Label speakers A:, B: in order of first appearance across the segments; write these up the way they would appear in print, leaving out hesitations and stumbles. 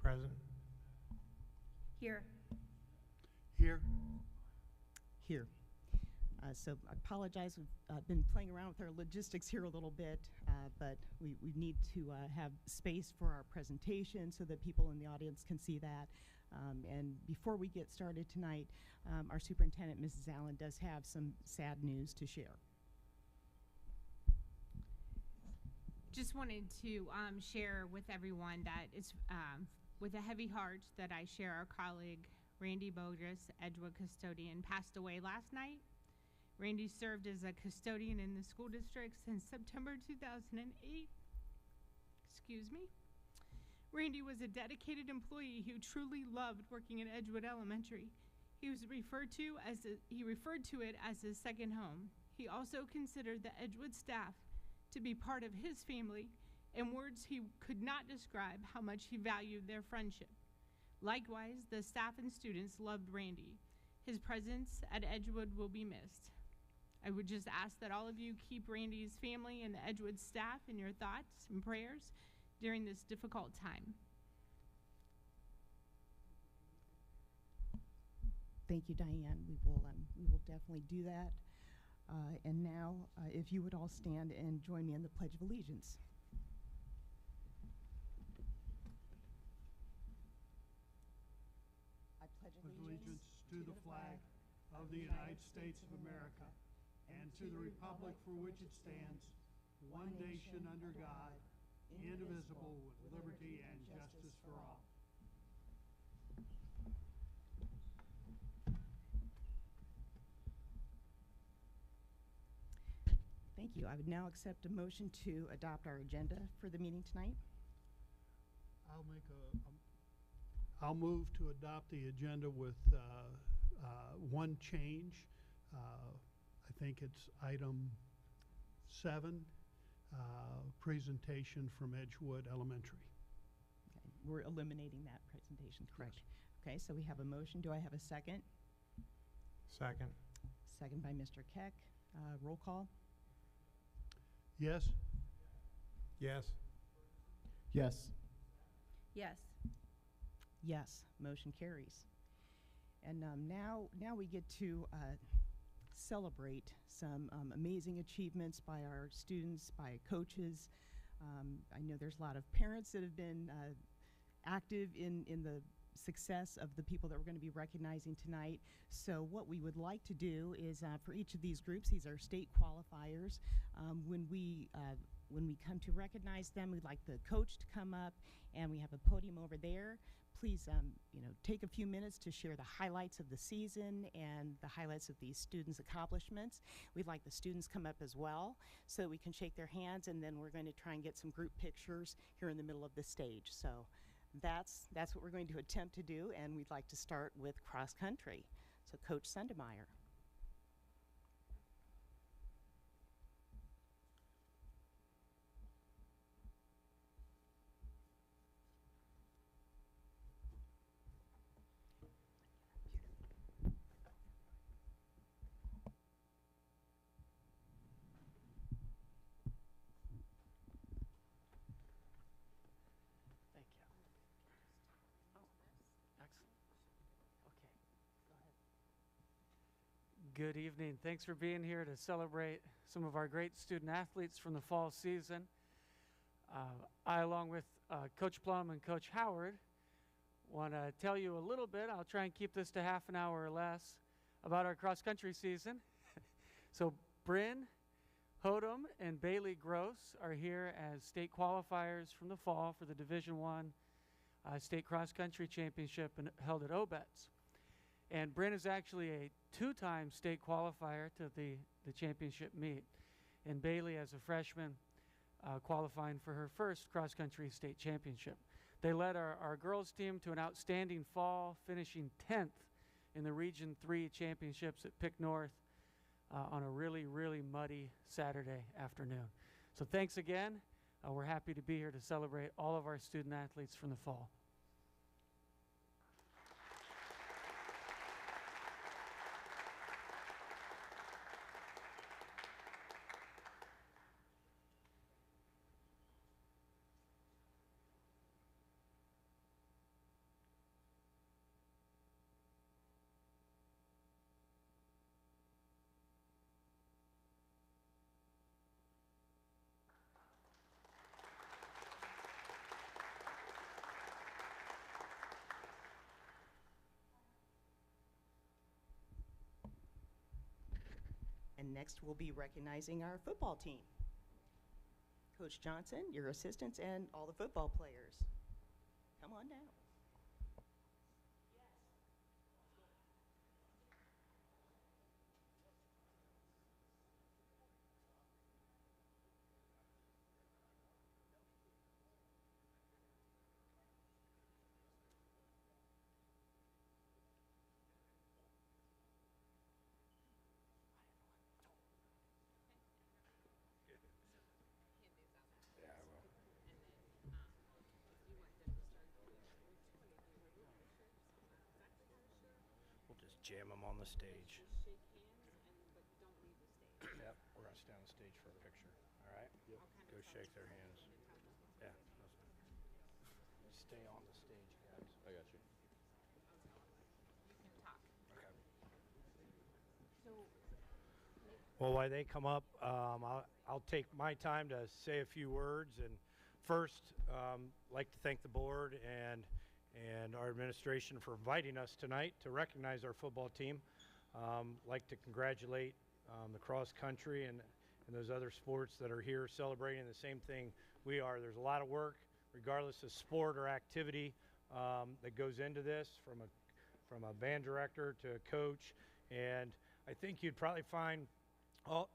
A: Present.
B: Here.
C: Here.
D: Here. So I apologize, we've been playing around with our logistics here a little bit, but we need to have space for our presentation so that people in the audience can see that. And before we get started tonight, our superintendent, Mrs. Allen, does have some sad news to share.
B: Just wanted to share with everyone that it's with a heavy heart that I share our colleague, Randy Bogus, Edgewood custodian, passed away last night. Randy served as a custodian in the school district since September 2008. Excuse me. Randy was a dedicated employee who truly loved working at Edgewood Elementary. He referred to it as his second home. He also considered the Edgewood staff to be part of his family. In words, he could not describe how much he valued their friendship. Likewise, the staff and students loved Randy. His presence at Edgewood will be missed. I would just ask that all of you keep Randy's family and the Edgewood staff in your thoughts and prayers during this difficult time.
D: Thank you, Diane. We will definitely do that. And now, if you would all stand and join me in the Pledge of Allegiance. I pledge
C: Allegiance to the flag of the United States of America and to the republic for which it stands, one nation under God, indivisible, with liberty and justice for all.
D: Thank you. I would now accept a motion to adopt our agenda for the meeting tonight.
C: I'll move to adopt the agenda with one change. I think it's item 7, presentation from Edgewood Elementary.
D: Okay. We're eliminating that presentation, correct?
C: Yes.
D: Okay, so we have a motion. Do I have a second?
A: Second.
D: Second by Mr. Keck. Roll call.
C: Yes?
A: Yes.
E: Yes.
B: Yes.
D: Yes, motion carries. And now we get to celebrate some amazing achievements by our students, by coaches. I know there's a lot of parents that have been active in the success of the people that we're going to be recognizing tonight. So what we would like to do is for each of these groups, these are state qualifiers. When we come to recognize them, we'd like the coach to come up, and we have a podium over there. Please, take a few minutes to share the highlights of the season and the highlights of these students' accomplishments. We'd like the students come up as well so that we can shake their hands, and then we're going to try and get some group pictures here in the middle of the stage. So that's what we're going to attempt to do, and we'd like to start with cross country. So Coach Sundemeyer.
F: Good evening. Thanks for being here to celebrate some of our great student athletes from the fall season. I, along with Coach Plum and Coach Howard, want to tell you a little bit, I'll try and keep this to half an hour or less, about our cross-country season. So Bryn Hodum and Bailey Gross are here as state qualifiers from the fall for the Division I State Cross Country Championship held at Obetz. And Bryn is actually a 2-time state qualifier to the championship meet. And Bailey, as a freshman, qualifying for her first cross-country state championship. They led our girls team to an outstanding fall, finishing 10th in the Region 3 championships at Pick North on a really, really muddy Saturday afternoon. So thanks again. We're happy to be here to celebrate all of our student athletes from the fall.
D: And next, we'll be recognizing our football team. Coach Johnson, your assistants, and all the football players. Come on down.
G: We'll just jam them on the stage. Yep, we're gonna stay on the stage for a picture. All right? Go shake their hands. Yeah. Stay on the stage, guys.
E: I got you.
G: Okay. Well, while they come up, I'll take my time to say a few words. And first, like to thank the board and our administration for inviting us tonight to recognize our football team. Like to congratulate the cross country and those other sports that are here celebrating the same thing we are. There's a lot of work, regardless of sport or activity, that goes into this, from a band director to a coach. And I think you'd probably find all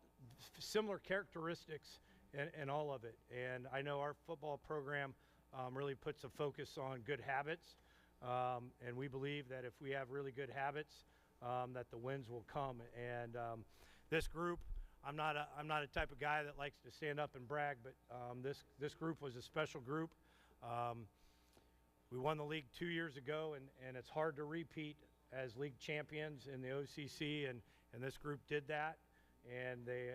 G: similar characteristics in all of it. And I know our football program really puts a focus on good habits. And we believe that if we have really good habits, that the wins will come. And this group, I'm not a type of guy that likes to stand up and brag, but this group was a special group. We won the league 2 years ago, and it's hard to repeat as league champions in the OCC, and this group did that, and they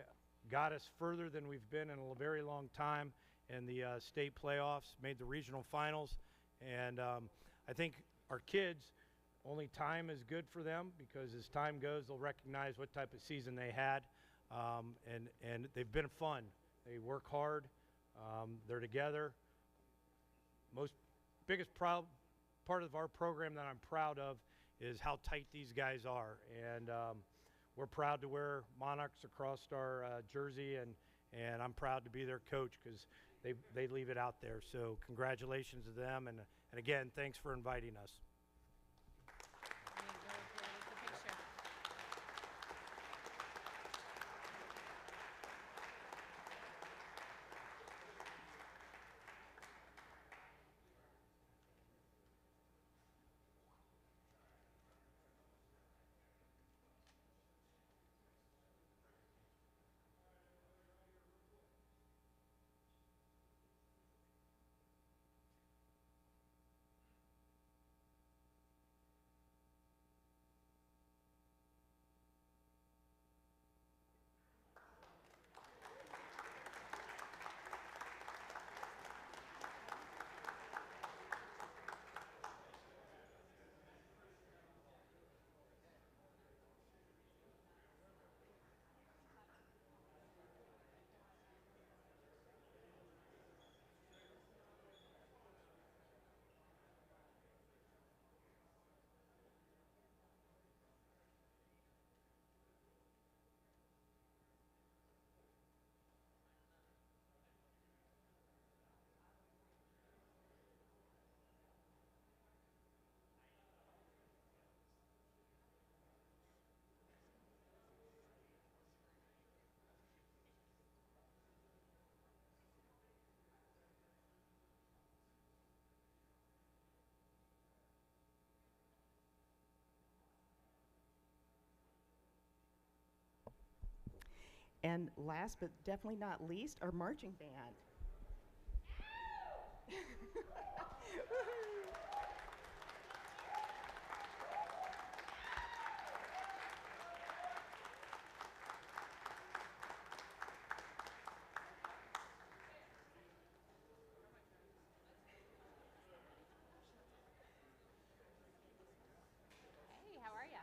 G: got us further than we've been in a very long time in the state playoffs, made the regional finals, and I think our kids, only time is good for them, because as time goes, they'll recognize what type of season they had, and they've been fun. They work hard. They're together. Biggest part of our program that I'm proud of is how tight these guys are, and we're proud to wear Monarchs across our jersey, and I'm proud to be their coach, because they leave it out there. So congratulations to them, and again, thanks for inviting us.
D: And last but definitely not least, our marching band.
B: Hey, how are ya?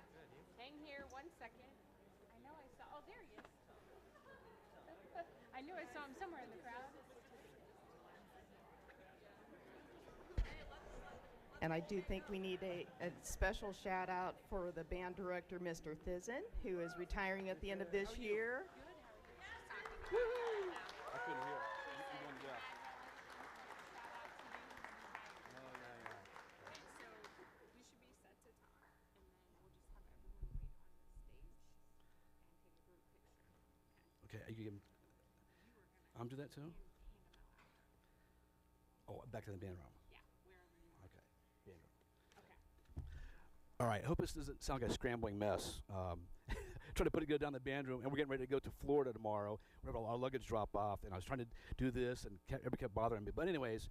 B: Hang here 1 second. I know I saw, oh, there he is. I knew I saw him somewhere in the crowd.
D: And I do think we need a special shout out for the band director, Mr. Thizen, who is retiring at the end of this year. Woo-hoo.
H: I couldn't hear. You won the job. Oh, yeah, yeah.
B: So you should be set to talk, and then we'll just have everyone wait on the stage and take a group picture.
H: Okay, you can. I'm do that too? Oh, back to the band room.
B: Yeah, wherever you want.
H: Okay, band room.
B: Okay.
H: All right, I hope this doesn't sound like a scrambling mess. Trying to put it good down the band room, and we're getting ready to go to Florida tomorrow. We have our luggage drop off, and I was trying to do this, and everybody kept bothering me. But anyways,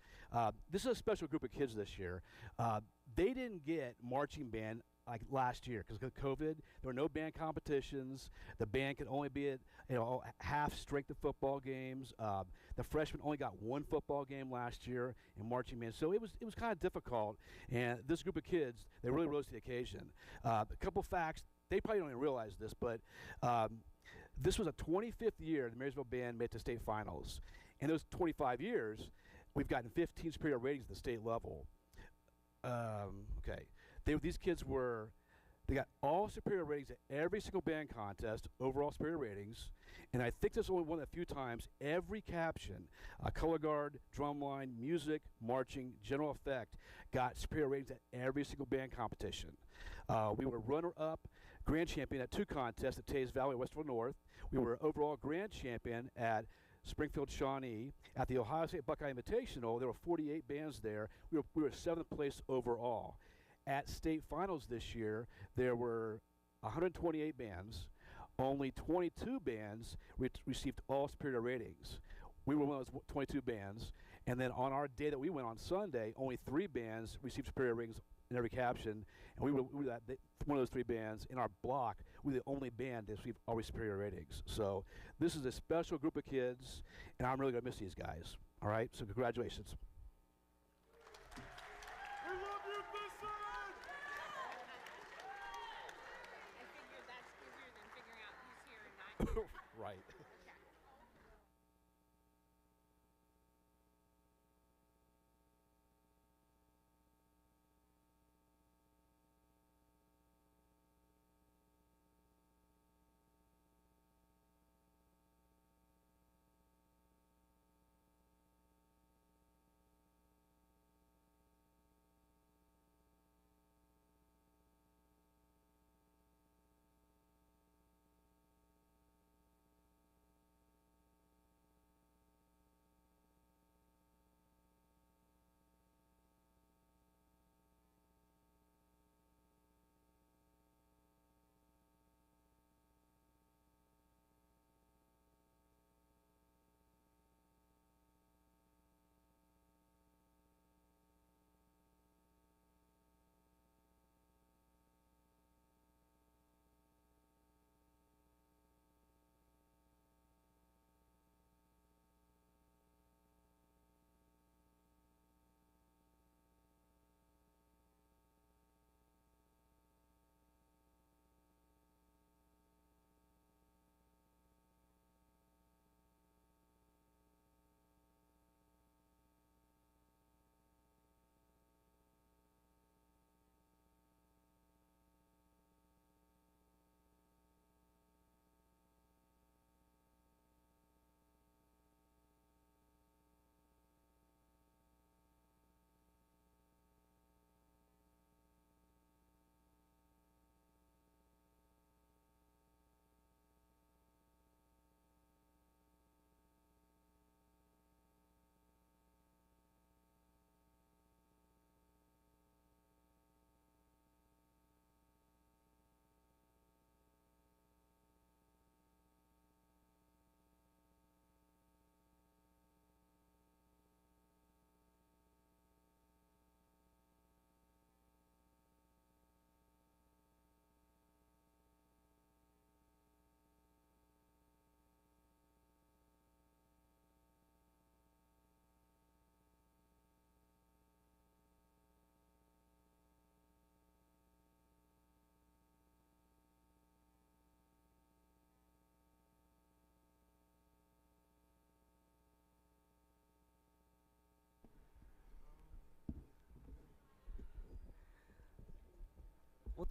H: this is a special group of kids this year. They didn't get marching band like last year because of COVID. There were no band competitions. The band could only be at half strength of football games. The freshmen only got one football game last year in marching band, so it was kind of difficult. And this group of kids, they really rose to the occasion. A couple facts. They probably don't even realize this, but this was a 25th year the Marysville band made it to state finals. In those 25 years, we've gotten 15 superior ratings at the state level. Okay. These kids they got all superior ratings at every single band contest, overall superior ratings. And I think this is only one of the few times every caption, color guard, drumline, music, marching, general effect, got superior ratings at every single band competition. We were runner-up grand champion at 2 contests at Tays Valley, Westville North. We were overall grand champion at Springfield Shawnee. At the Ohio State Buckeye Invitational, there were 48 bands there. We were 7th place overall. At state finals this year, there were 128 bands. Only 22 bands received all superior ratings. We were one of those 22 bands. And then on our day that we went on Sunday, only 3 bands received superior ratings in every caption. And we were one of those 3 bands in our block. We were the only band that received always superior ratings. So this is a special group of kids, and I'm really going to miss these guys. All right? So congratulations.
B: I figured that's easier than figuring out who's here and not here.
H: Right.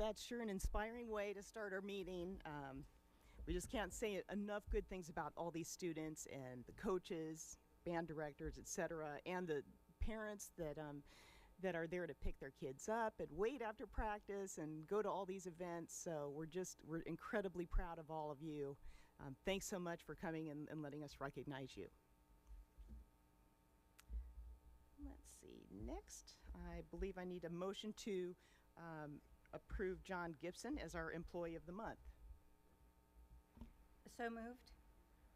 D: that's sure an inspiring way to start our meeting. We just can't say enough good things about all these students and the coaches, band directors, etc., and the parents that that are there to pick their kids up and wait after practice and go to all these events. So we're incredibly proud of all of you. Thanks so much for coming and letting us recognize you. Let's see, next, I believe I need a motion to approve John Gibson as our Employee of the Month.
I: So moved.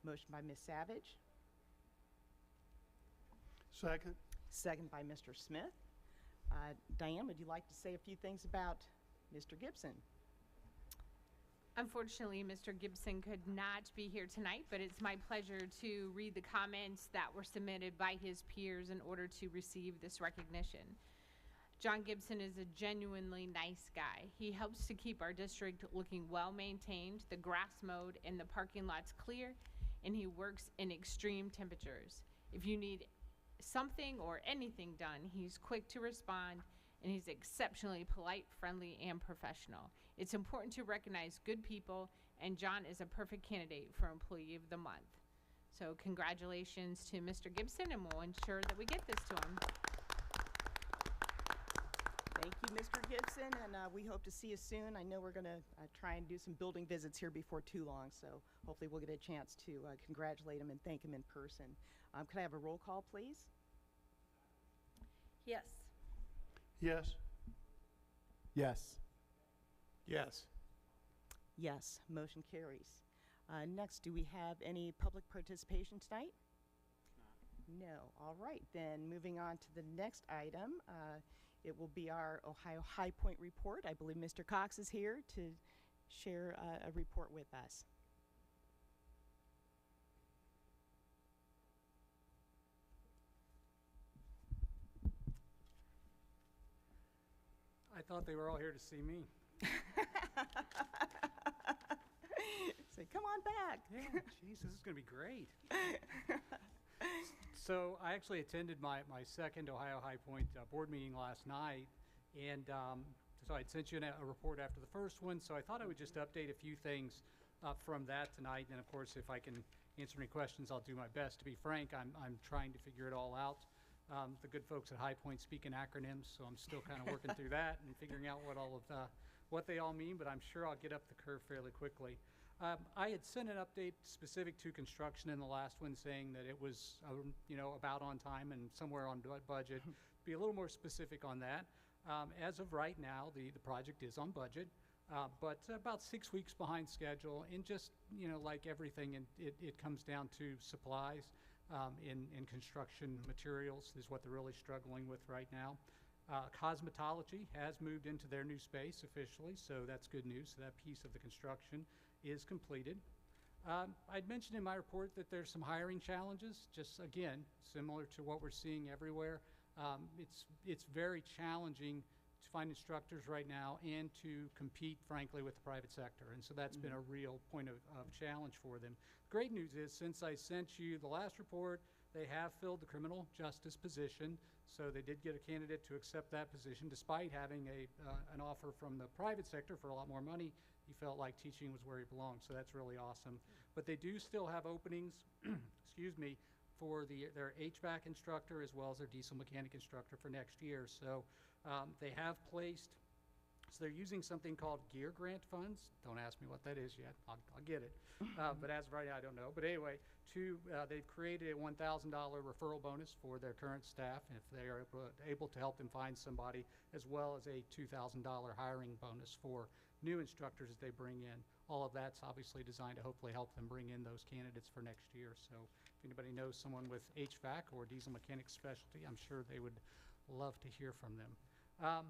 D: Motion by Ms. Savage,
C: Second.
D: second by Mr. Smith. Diane, would you like to say a few things about Mr. Gibson?
B: Unfortunately, Mr. Gibson could not be here tonight, but it's my pleasure to read the comments that were submitted by his peers in order to receive this recognition. John Gibson is a genuinely nice guy. He helps to keep our district looking well maintained, the grass mowed, and the parking lots clear, and he works in extreme temperatures. If you need something or anything done, he's quick to respond, and he's exceptionally polite, friendly, and professional. It's important to recognize good people, and John is a perfect candidate for Employee of the Month. So congratulations to Mr. Gibson, and we'll ensure that we get this to him.
D: Thank you, Mr. Gibson, and we hope to see you soon. I know we're going to try and do some building visits here before too long, so hopefully we'll get a chance to congratulate him and thank him in person. Could I have a roll call, please?
I: Yes.
C: Yes.
E: Yes.
A: Yes.
D: Yes, motion carries. Next, do we have any public participation tonight? No. All right, then moving on to the next item. It will be our Ohio High Point report. I believe Mr. Cox is here to share a report with us.
J: I thought they were all here to see me.
D: Say, come on back.
J: Yeah, geez, this is going to be great. So I actually attended my second Ohio High Point board meeting last night, and so I'd sent you a report after the first one, so I thought I would just update a few things from that tonight, and of course, if I can answer any questions, I'll do my best. To be frank, I'm trying to figure it all out. The good folks at High Point speak in acronyms, so I'm still kind of working through that and figuring out what they all mean, but I'm sure I'll get up the curve fairly quickly. I had sent an update specific to construction in the last one, saying that it was, about on time and somewhere on budget. Be a little more specific on that. As of right now, the project is on budget, but about 6 weeks behind schedule. And just, like everything, it comes down to supplies in construction materials is what they're really struggling with right now. Cosmetology has moved into their new space officially, so that's good news. So that piece of the construction is completed. I'd mentioned in my report that there's some hiring challenges, just again, similar to what we're seeing everywhere. It's very challenging to find instructors right now and to compete, frankly, with the private sector. And so that's been a real point of challenge for them. Great news is, since I sent you the last report, they have filled the criminal justice position. So they did get a candidate to accept that position, despite having an offer from the private sector for a lot more money. He felt like teaching was where he belonged, so that's really awesome. But they do still have openings, excuse me, for their HVAC instructor as well as their diesel mechanic instructor for next year. So they have placed, so they're using something called gear grant funds. Don't ask me what that is yet. I'll get it. But as of right now, I don't know. But anyway, they've created a $1,000 referral bonus for their current staff if they are able to help them find somebody, as well as a $2,000 hiring bonus for new instructors that they bring in. All of that's obviously designed to hopefully help them bring in those candidates for next year. So if anybody knows someone with HVAC or diesel mechanic specialty, I'm sure they would love to hear from them. A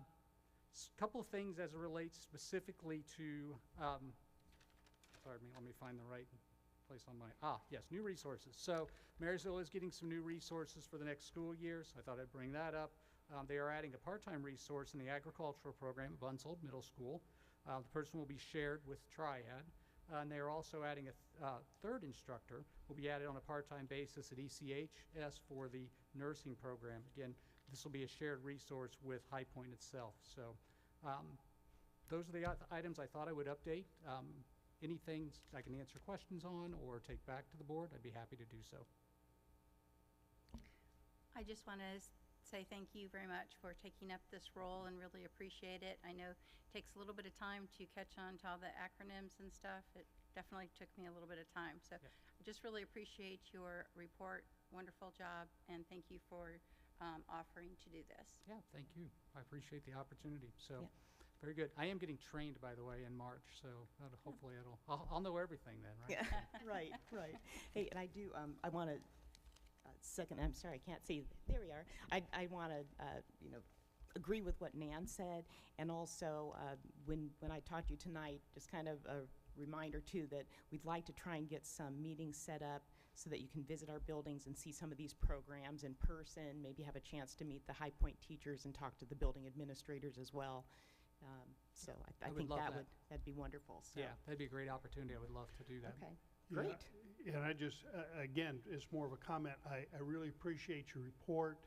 J: couple of things as it relates specifically to, pardon me, let me find the right place on my, yes, new resources. So Marysville is getting some new resources for the next school year, so I thought I'd bring that up. They are adding a part-time resource in the agricultural program at Bunsold Middle School. The person will be shared with Triad. And they are also adding a third instructor, will be added on a part-time basis at ECHS for the nursing program. Again, this will be a shared resource with High Point itself. So those are the items I thought I would update. Anything I can answer questions on or take back to the board, I'd be happy to do so.
I: I just want to say thank you very much for taking up this role and really appreciate it. I know it takes a little bit of time to catch on to all the acronyms and stuff. It definitely took me a little bit of time. So
J: Yeah.
I: I just really appreciate your report. Wonderful job, and thank you for offering to do this.
J: Yeah, thank you. I appreciate the opportunity. So,
D: Yeah.
J: very good. I am getting trained, by the way, in March, so hopefully I'll know everything then, right?
D: Yeah, right, right. Hey, and I do, I want to, second, I'm sorry, I can't see, there we are. I want to, agree with what Nan said, and also, when I talked to you tonight, just kind of a reminder too, that we'd like to try and get some meetings set up so that you can visit our buildings and see some of these programs in person, maybe have a chance to meet the High Point teachers and talk to the building administrators as well. So I
J: I would
D: think
J: love that.
D: that'd be wonderful, so.
J: Yeah, that'd be a great opportunity. I would love to do that.
D: Okay,
C: Yeah,
D: great.
C: And I just, again, it's more of a comment. I really appreciate your report.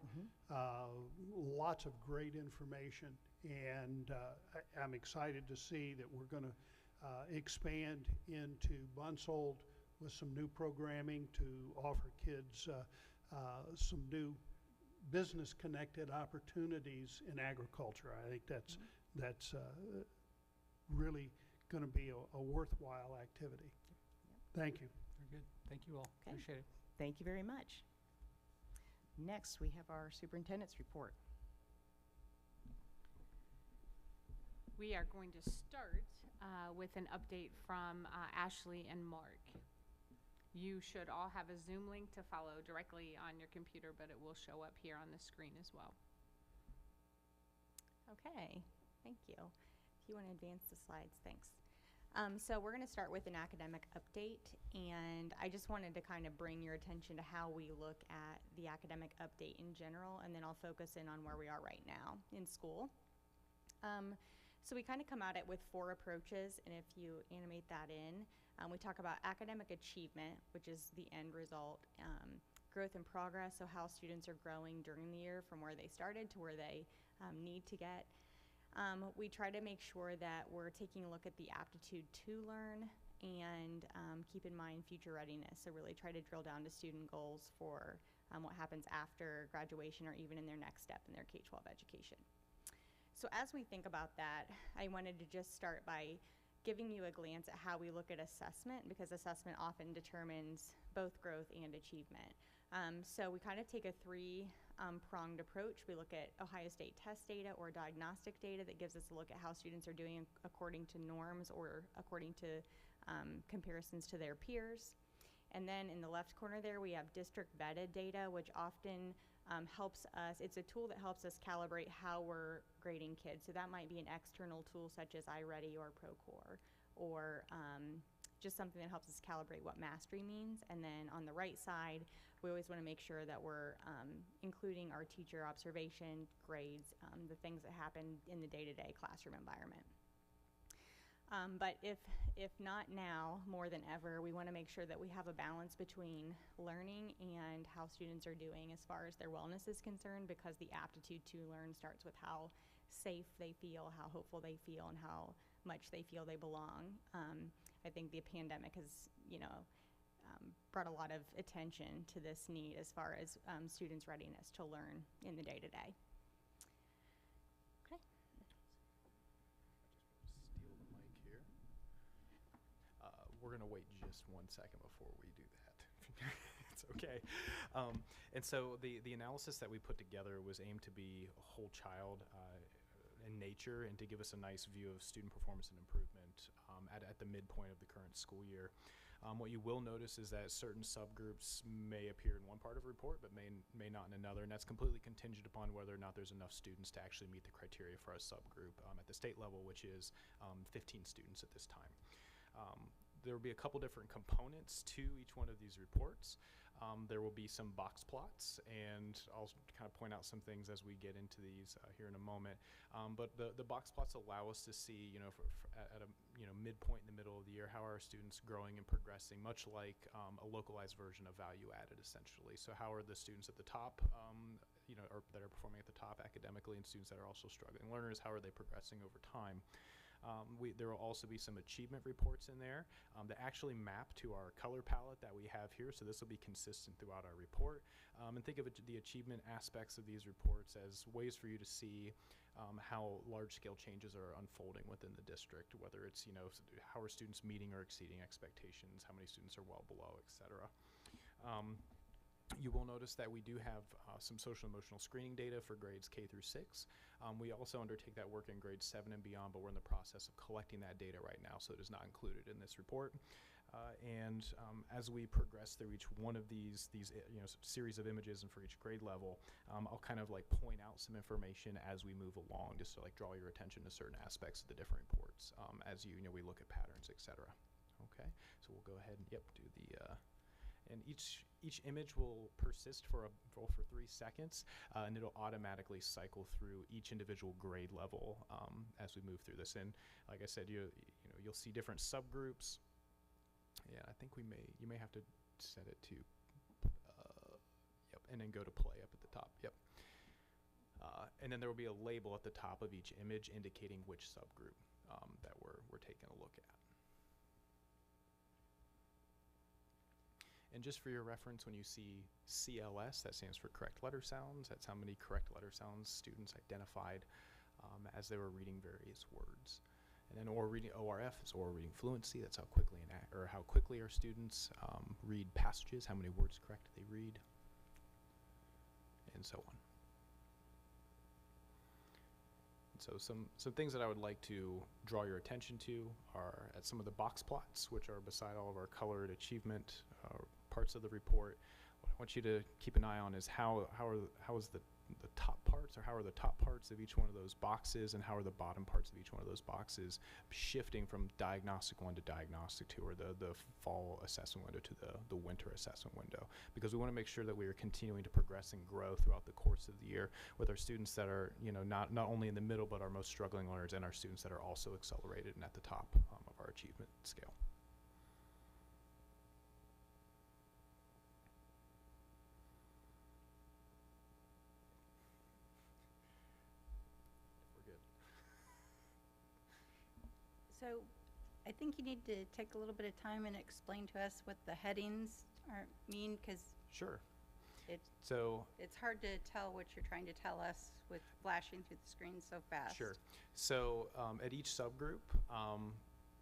C: Lots of great information, and I'm excited to see that we're going to expand into Bunsold with some new programming to offer kids some new business-connected opportunities in agriculture. I think that's really going to be a worthwhile activity. Thank you.
J: Very good. Thank you all.
D: Okay.
J: Appreciate it.
D: Thank you very much. Next, we have our superintendent's report.
B: We are going to start with an update from Ashley and Mark. You should all have a Zoom link to follow directly on your computer, but it will show up here on the screen as well.
K: Okay, thank you. If you want to advance the slides, thanks. So we're going to start with an academic update, and I just wanted to kind of bring your attention to how we look at the academic update in general, and then I'll focus in on where we are right now in school. So we kind of come at it with 4 approaches, and if you animate that in, we talk about academic achievement, which is the end result, growth and progress, so how students are growing during the year from where they started to where they need to get. We try to make sure that we're taking a look at the aptitude to learn and keep in mind future readiness. So really try to drill down to student goals for what happens after graduation or even in their next step in their K-12 education. So as we think about that, I wanted to just start by giving you a glance at how we look at assessment, because assessment often determines both growth and achievement. So we kind of take a 3-pronged approach. We look at Ohio State test data or diagnostic data that gives us a look at how students are doing according to norms or according to comparisons to their peers. And then in the left corner there, we have district vetted data, which often helps us, it's a tool that helps us calibrate how we're grading kids. So that might be an external tool such as iReady or Procore, or just something that helps us calibrate what mastery means. And then on the right side, we always want to make sure that we're including our teacher observation, grades, the things that happen in the day-to-day classroom environment. But if not now, more than ever, we want to make sure that we have a balance between learning and how students are doing as far as their wellness is concerned, because the aptitude to learn starts with how safe they feel, how hopeful they feel, and how much they feel they belong. I think the pandemic has, brought a lot of attention to this need as far as students' readiness to learn in the day-to-day. Okay.
L: Steal the mic here. We're going to wait just 1 second before we do that. It's okay. And so the analysis that we put together was aimed to be a whole child in nature and to give us a nice view of student performance and improvement at the midpoint of the current school year. What you will notice is that certain subgroups may appear in one part of the report, but may not in another, and that's completely contingent upon whether or not there's enough students to actually meet the criteria for a subgroup at the state level, which is 15 students at this time. There will be a couple different components to each one of these reports. There will be some box plots, and I'll kind of point out some things as we get into these here in a moment. But the box plots allow us to see, at a midpoint in the middle of the year, how are our students growing and progressing, much like a localized version of value added, essentially. So how are the students at the top, or that are performing at the top academically, and students that are also struggling learners, how are they progressing over time? There will also be some achievement reports in there that actually map to our color palette that we have here, so this will be consistent throughout our report. And think of the achievement aspects of these reports as ways for you to see how large-scale changes are unfolding within the district, whether it's, how are students meeting or exceeding expectations, how many students are well below, et cetera. You will notice that we do have some social emotional screening data for grades K through 6. We also undertake that work in grades 7 and beyond, but we're in the process of collecting that data right now, so it is not included in this report. And as we progress through each one of these series of images and for each grade level, I'll kind of like point out some information as we move along, just to like draw your attention to certain aspects of the different reports as we look at patterns, etc. Okay, so we'll go ahead and do the. And each image will persist for 3 seconds, and it'll automatically cycle through each individual grade level as we move through this. And like I said, you'll see different subgroups. Yeah, I think you may have to set it to, and then go to play up at the top. Yep. And then there will be a label at the top of each image indicating which subgroup that we're taking a look at. And just for your reference, when you see CLS, that stands for correct letter sounds. That's how many correct letter sounds students identified as they were reading various words. And then ORF is oral reading fluency. That's how quickly our students read passages, how many words correct they read, and so on. So some things that I would like to draw your attention to are at some of the box plots, which are beside all of our colored achievement parts of the report. What I want you to keep an eye on is how is the top parts, or how are the top parts of each one of those boxes, and how are the bottom parts of each one of those boxes shifting from diagnostic 1 to diagnostic 2, or the fall assessment window to the winter assessment window, because we want to make sure that we are continuing to progress and grow throughout the course of the year with our students that are not only in the middle but our most struggling learners, and our students that are also accelerated and at the top of our achievement scale.
I: So I think you need to take a little bit of time and explain to us what the headings mean, because
L: Sure.
I: it's hard to tell what you're trying to tell us with flashing through the screen so fast.
L: Sure. So at each subgroup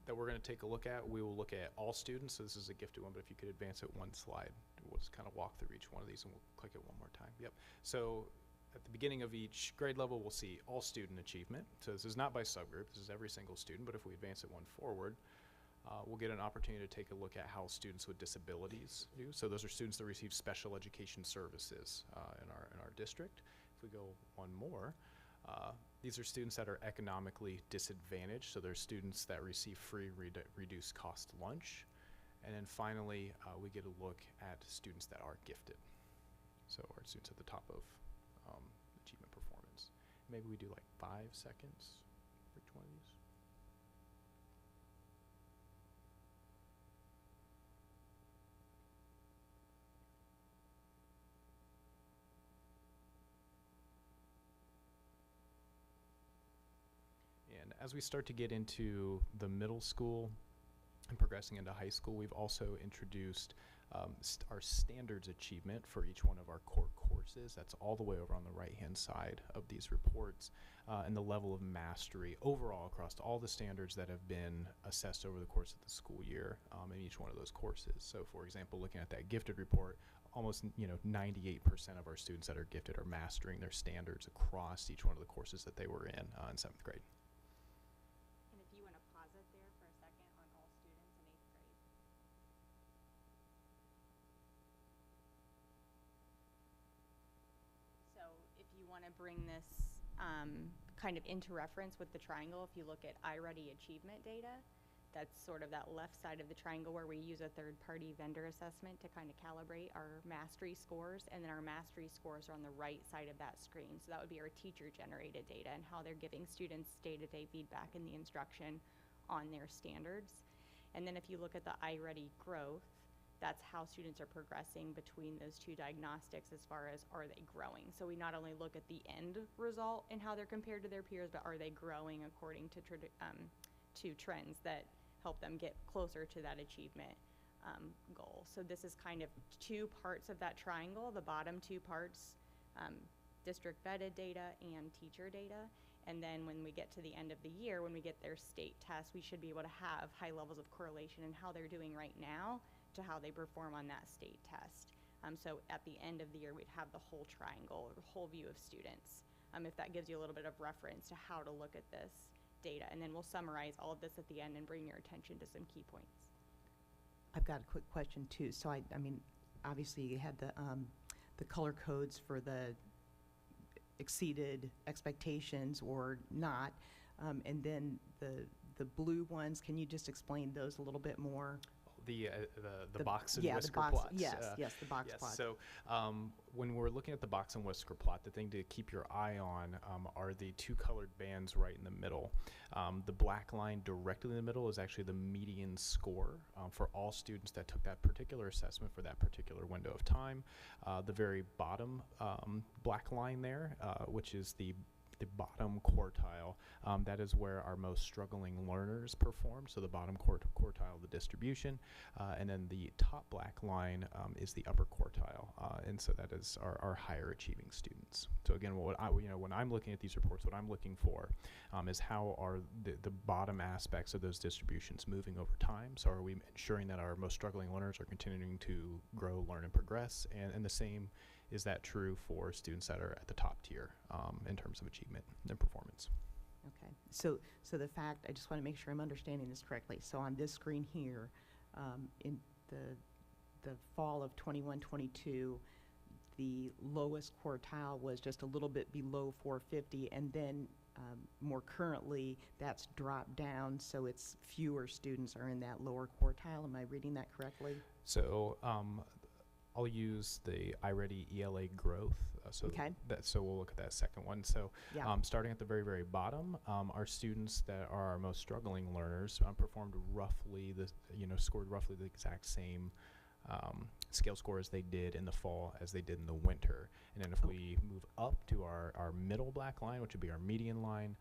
L: that we're going to take a look at, we will look at all students. So this is a gifted one, but if you could advance it one slide, we'll just kind of walk through each one of these, and we'll click it one more time. Yep. So at the beginning of each grade level, we'll see all student achievement. So this is not by subgroup, this is every single student, but if we advance it one forward, we'll get an opportunity to take a look at how students with disabilities do. So those are students that receive special education services in our district. If we go one more, these are students that are economically disadvantaged. So they're students that receive free reduced cost lunch. And then finally, we get a look at students that are gifted. So our students at the top of achievement performance. Maybe we do like 5 seconds for each one of these. And as we start to get into the middle school and progressing into high school, we've also introduced our standards achievement for each one of our core courses. That's all the way over on the right-hand side of these reports, and the level of mastery overall across all the standards that have been assessed over the course of the school year in each one of those courses. So for example, looking at that gifted report, almost 98% of our students that are gifted are mastering their standards across each one of the courses that they were in 7th grade.
K: And if you want to pause it there for a second on all students in 8th grade. So if you want to bring this kind of into reference with the triangle, if you look at iReady achievement data, that's sort of that left side of the triangle where we use a third-party vendor assessment to kind of calibrate our mastery scores, and then our mastery scores are on the right side of that screen. So that would be our teacher-generated data and how they're giving students day-to-day feedback in the instruction on their standards. And then if you look at the iReady growth, that's how students are progressing between those two diagnostics as far as are they growing. So we not only look at the end result and how they're compared to their peers, but are they growing according to trends that help them get closer to that achievement goal. So this is kind of two parts of that triangle, the bottom two parts, district vetted data and teacher data. And then when we get to the end of the year, when we get their state test, we should be able to have high levels of correlation in how they're doing right now to how they perform on that state test. So at the end of the year, we'd have the whole triangle, the whole view of students, if that gives you a little bit of reference to how to look at this data. And then we'll summarize all of this at the end and bring your attention to some key points.
D: I've got a quick question too. So I mean, obviously you had the color codes for the exceeded expectations or not, and then the blue ones. Can you just explain those a little bit more?
L: The box and whisker plots.
D: Yes, the box
L: yes.
D: plot.
L: So when we're looking at the box and whisker plot, the thing to keep your eye on are the two colored bands right in the middle. The black line directly in the middle is actually the median score for all students that took that particular assessment for that particular window of time. The very bottom black line there, which is the bottom quartile, that is where our most struggling learners perform, so the bottom quartile of the distribution, and then the top black line is the upper quartile, and so that is our higher achieving students. So again, when I'm looking at these reports, what I'm looking for is how are the bottom aspects of those distributions moving over time. So are we ensuring that our most struggling learners are continuing to grow, learn, and progress, and the same is that true for students that are at the top tier in terms of achievement and performance?
D: Okay, so the fact, I just want to make sure I'm understanding this correctly. So on this screen here, in the fall of 21-22, the lowest quartile was just a little bit below 450, and then more currently that's dropped down, so it's fewer students are in that lower quartile. Am I reading that correctly?
L: So I'll use the iReady ELA growth. So we'll look at that second one. So starting at the very, very bottom, our students that are our most struggling learners performed roughly scored roughly the exact same scale score as they did in the fall as they did in the winter. And then if we move up to our middle black line, which would be our median line,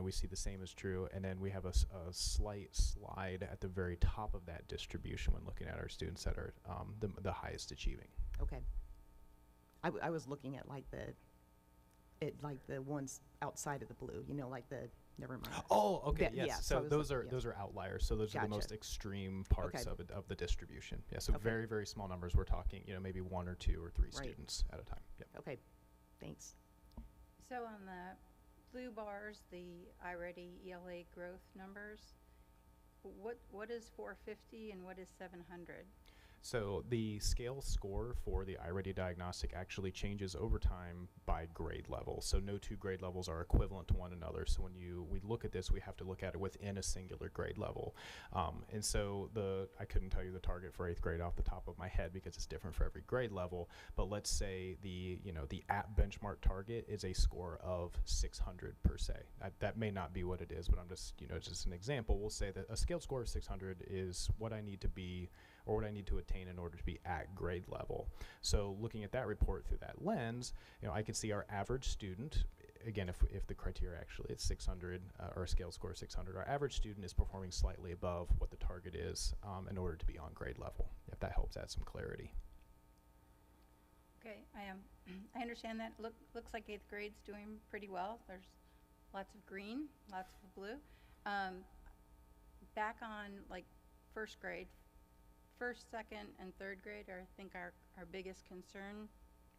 L: we see the same is true, and then we have a slight slide at the very top of that distribution when looking at our students that are the highest achieving.
D: Okay. I was looking at like the ones outside of the blue, never mind.
L: Oh, okay, yes.
D: Yeah,
L: so those are outliers. So those are the most extreme parts of the distribution. Yeah, so very, very small numbers. We're talking, maybe 1 or 2 or 3 students at a time. Yep.
D: Okay, thanks.
I: So on the blue bars, the iReady ELA growth numbers, what is 450 and what is 700?
L: So the scale score for the iReady diagnostic actually changes over time by grade level. So no two grade levels are equivalent to one another. So when we look at this, we have to look at it within a singular grade level. And so I couldn't tell you the target for 8th grade off the top of my head because it's different for every grade level. But let's say the app benchmark target is a score of 600 per se. That may not be what it is, but I'm just just an example. We'll say that a scale score of 600 is what I need to be or what I need to attain in order to be at grade level. So looking at that report through that lens, I can see our average student, again, if the criteria actually is 600 or a scale score of 600, our average student is performing slightly above what the target is in order to be on grade level, if that helps add some clarity.
I: Okay, I understand that. Looks like 8th grade's doing pretty well. There's lots of green, lots of blue. Back on like 1st grade, 1st, 2nd, and 3rd grade are, I think, our biggest concern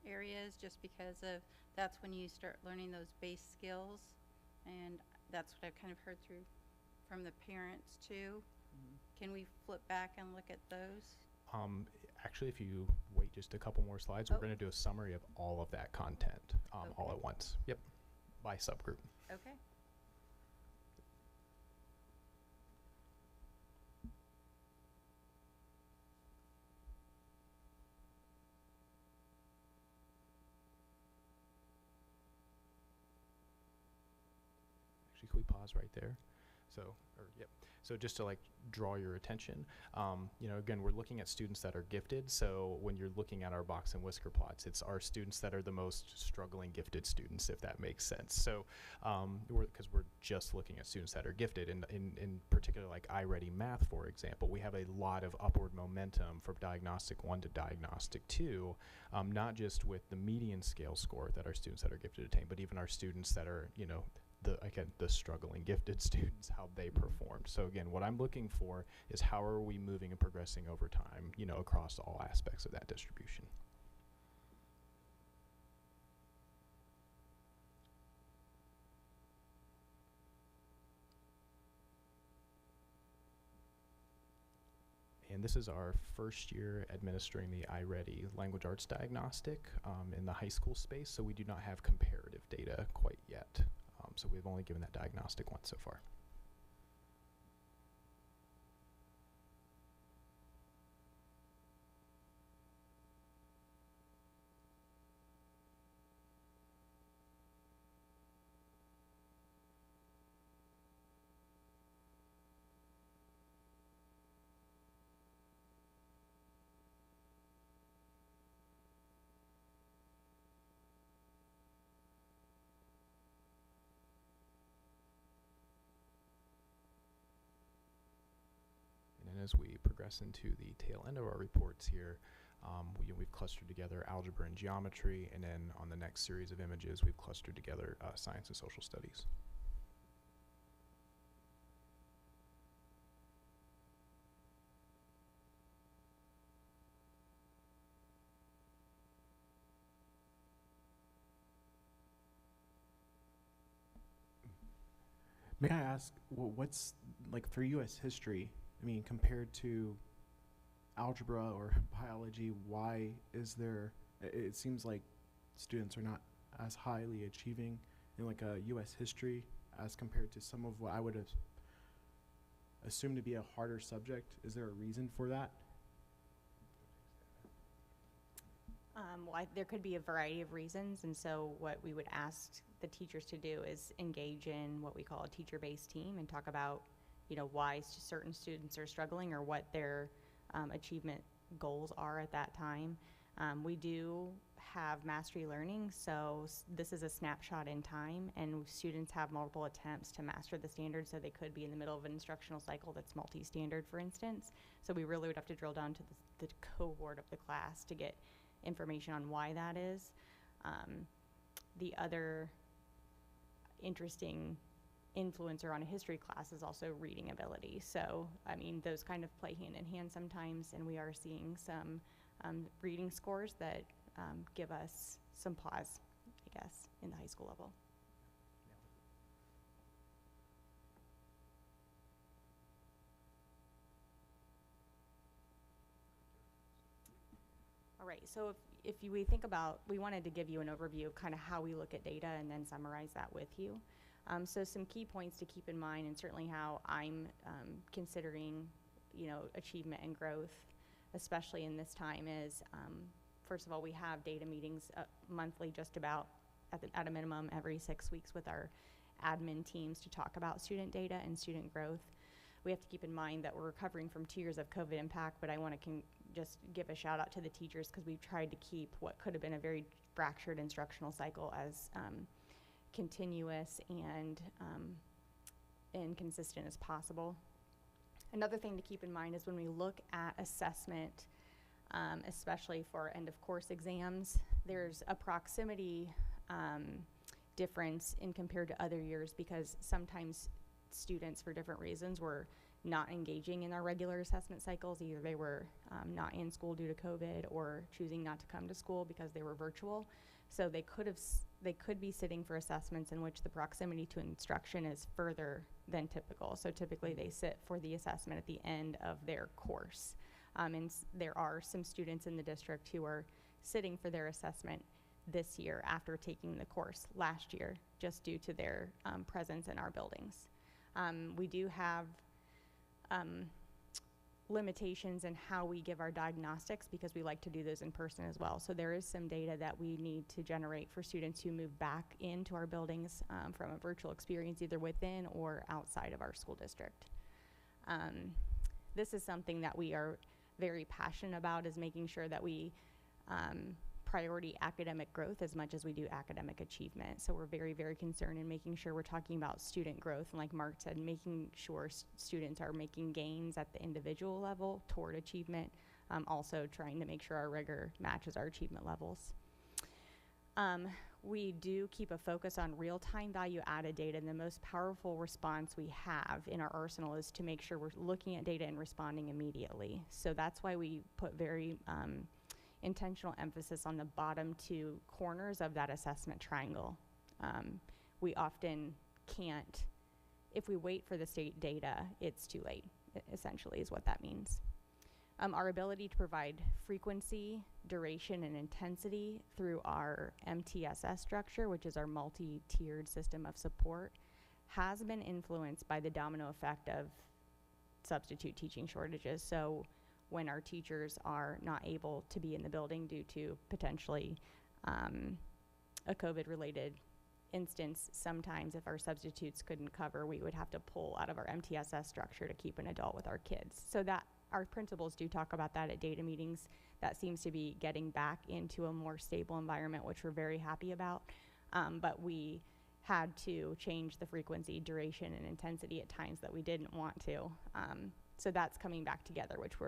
I: areas, just because of that's when you start learning those base skills, and that's what I've kind of heard from the parents too. Can we flip back and look at those?
L: Actually, if you wait just a couple more slides, we're going to do a summary of all of that content all at once. Yep, by subgroup.
I: Okay.
L: Actually, can we pause right there? So just to like draw your attention, you know, again, we're looking at students that are gifted. So when you're looking at our box and whisker plots, it's our students that are the most struggling gifted students, if that makes sense. So because we're just looking at students that are gifted, and in particular, like iReady Math, for example, we have a lot of upward momentum from Diagnostic 1 to Diagnostic 2, not just with the median scale score that our students that are gifted attain, but even our students that are, you know, the struggling gifted students, how they performed. So again, what I'm looking for is how are we moving and progressing over time, you know, across all aspects of that distribution. And this is our first year administering the iReady Language Arts Diagnostic in the high school space, so we do not have comparative data quite yet. So we've only given that diagnostic once so far. As we progress into the tail end of our reports here, we've clustered together algebra and geometry, and then on the next series of images, we've clustered together science and social studies.
M: May I ask, what's, like, for U.S. history, I mean, compared to algebra or biology, why is there, it seems like students are not as highly achieving in like a U.S. history as compared to some of what I would have assumed to be a harder subject. Is there a reason for that?
K: There could be a variety of reasons, and so what we would ask the teachers to do is engage in what we call a teacher-based team and talk about, you know, why certain students are struggling or what their achievement goals are at that time. We do have mastery learning, so this is a snapshot in time, and students have multiple attempts to master the standard, so they could be in the middle of an instructional cycle that's multi-standard, for instance. So we really would have to drill down to the cohort of the class to get information on why that is. The other interesting influencer on a history class is also reading ability. So, I mean, those kind of play hand in hand sometimes, and we are seeing some reading scores that give us some pause, I guess, in the high school level. All right, so if we think about, we wanted to give you an overview of kind of how we look at data and then summarize that with you. So some key points to keep in mind, and certainly how I'm considering, you know, achievement and growth, especially in this time, is first of all, we have data meetings monthly, just about at a minimum every 6 weeks with our admin teams to talk about student data and student growth. We have to keep in mind that we're recovering from 2 years of COVID impact, but I want to just give a shout out to the teachers because we've tried to keep what could have been a very fractured instructional cycle as continuous and consistent as possible. Another thing to keep in mind is when we look at assessment, especially for end of course exams, there's a proximity difference in compared to other years because sometimes students, for different reasons, were not engaging in our regular assessment cycles. Either they were not in school due to COVID or choosing not to come to school because they were virtual. So they could be sitting for assessments in which the proximity to instruction is further than typical. So typically they sit for the assessment at the end of their course. And there are some students in the district who are sitting for their assessment this year after taking the course last year, just due to their presence in our buildings. We do have limitations in how we give our diagnostics because we like to do those in person as well. So there is some data that we need to generate for students who move back into our buildings from a virtual experience either within or outside of our school district. This is something that we are very passionate about, is making sure that we priority academic growth as much as we do academic achievement. So we're very, very concerned in making sure we're talking about student growth, and like Mark said, making sure students are making gains at the individual level toward achievement, also trying to make sure our rigor matches our achievement levels. We do keep a focus on real-time value-added data, and the most powerful response we have in our arsenal is to make sure we're looking at data and responding immediately. So that's why we put very intentional emphasis on the bottom two corners of that assessment triangle. We often can't, if we wait for the state data, it's too late, essentially is what that means. Our ability to provide frequency, duration, and intensity through our MTSS structure, which is our multi-tiered system of support, has been influenced by the domino effect of substitute teaching shortages. So when our teachers are not able to be in the building due to potentially a COVID-related instance, sometimes if our substitutes couldn't cover, we would have to pull out of our MTSS structure to keep an adult with our kids. So that our principals do talk about that at data meetings. That seems to be getting back into a more stable environment, which we're very happy about. But we had to change the frequency, duration, and intensity at times that we didn't want to. So that's coming back together, which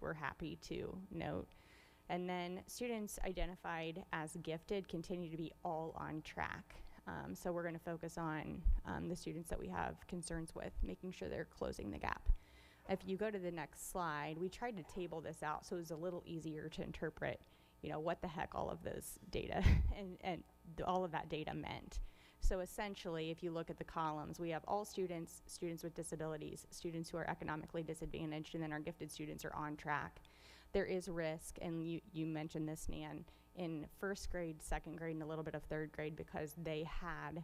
K: we're happy to note. And then students identified as gifted continue to be all on track. So we're going to focus on the students that we have concerns with, making sure they're closing the gap. If you go to the next slide, we tried to table this out so it was a little easier to interpret, you know, what the heck all of those data and all of that data meant. So essentially, if you look at the columns, we have all students, students with disabilities, students who are economically disadvantaged, and then our gifted students are on track. There is risk, and you mentioned this, Nan, in first grade, second grade, and a little bit of third grade because they had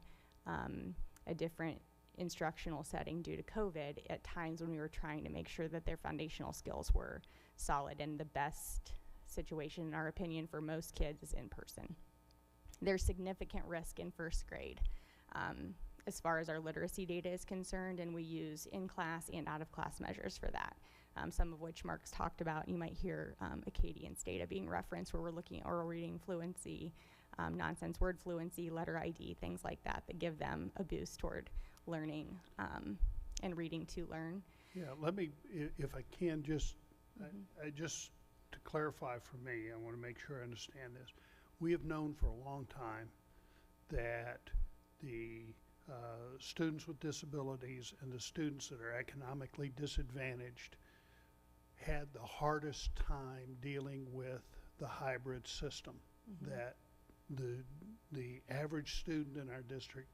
K: a different instructional setting due to COVID at times when we were trying to make sure that their foundational skills were solid, and the best situation, in our opinion, for most kids is in person. There's significant risk in first grade as far as our literacy data is concerned, and we use in-class and out-of-class measures for that, some of which Mark's talked about. You might hear Acadian's data being referenced, where we're looking at oral reading fluency, nonsense word fluency, letter ID, things like that give them a boost toward learning and reading to learn.
C: Yeah, let me, if I can, just just to clarify for me, I want to make sure I understand this. We have known for a long time that the students with disabilities and the students that are economically disadvantaged had the hardest time dealing with the hybrid system. That the average student in our district,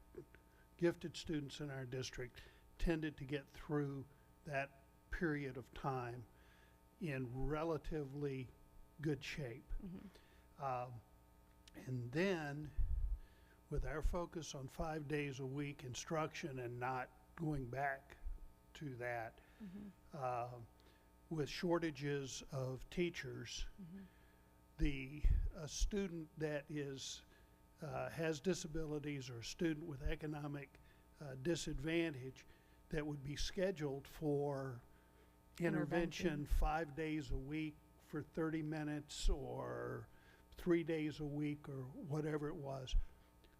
C: gifted students in our district, tended to get through that period of time in relatively good shape. And then, with our focus on 5 days a week instruction and not going back to that, with shortages of teachers, the student that is has disabilities, or a student with economic disadvantage that would be scheduled for intervention 5 days a week for 30 minutes or 3 days a week or whatever it was,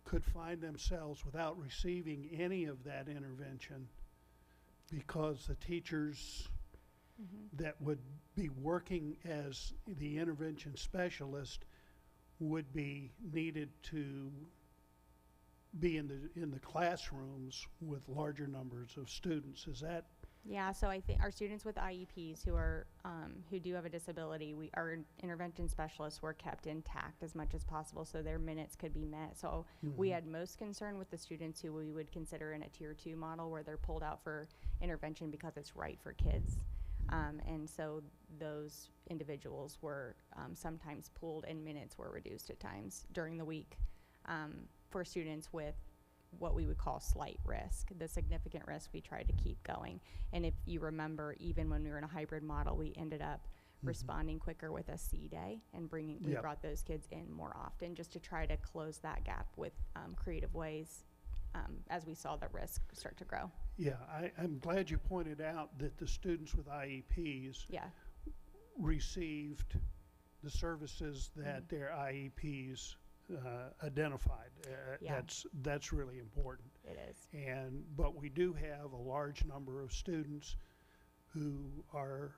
C: could find themselves without receiving any of that intervention because the teachers that would be working as the intervention specialist would be needed to be in the classrooms with larger numbers of students. Is that?
K: Yeah, so I think our students with IEPs who are who do have a disability, our intervention specialists were kept intact as much as possible so their minutes could be met. So we had most concern with the students who we would consider in a tier 2 model, where they're pulled out for intervention because it's right for kids. And so those individuals were sometimes pulled and minutes were reduced at times during the week. For students with what we would call slight risk. The significant risk we tried to keep going. And if you remember, even when we were in a hybrid model, we ended up responding quicker with a C day and we
C: Yep.
K: brought those kids in more often just to try to close that gap with creative ways as we saw the risk start to grow.
C: Yeah, I'm glad you pointed out that the students with IEPs
K: Yeah,
C: received the services that their IEPs identified.
K: Yeah.
C: That's really important.
K: it is.
C: But we do have a large number of students who are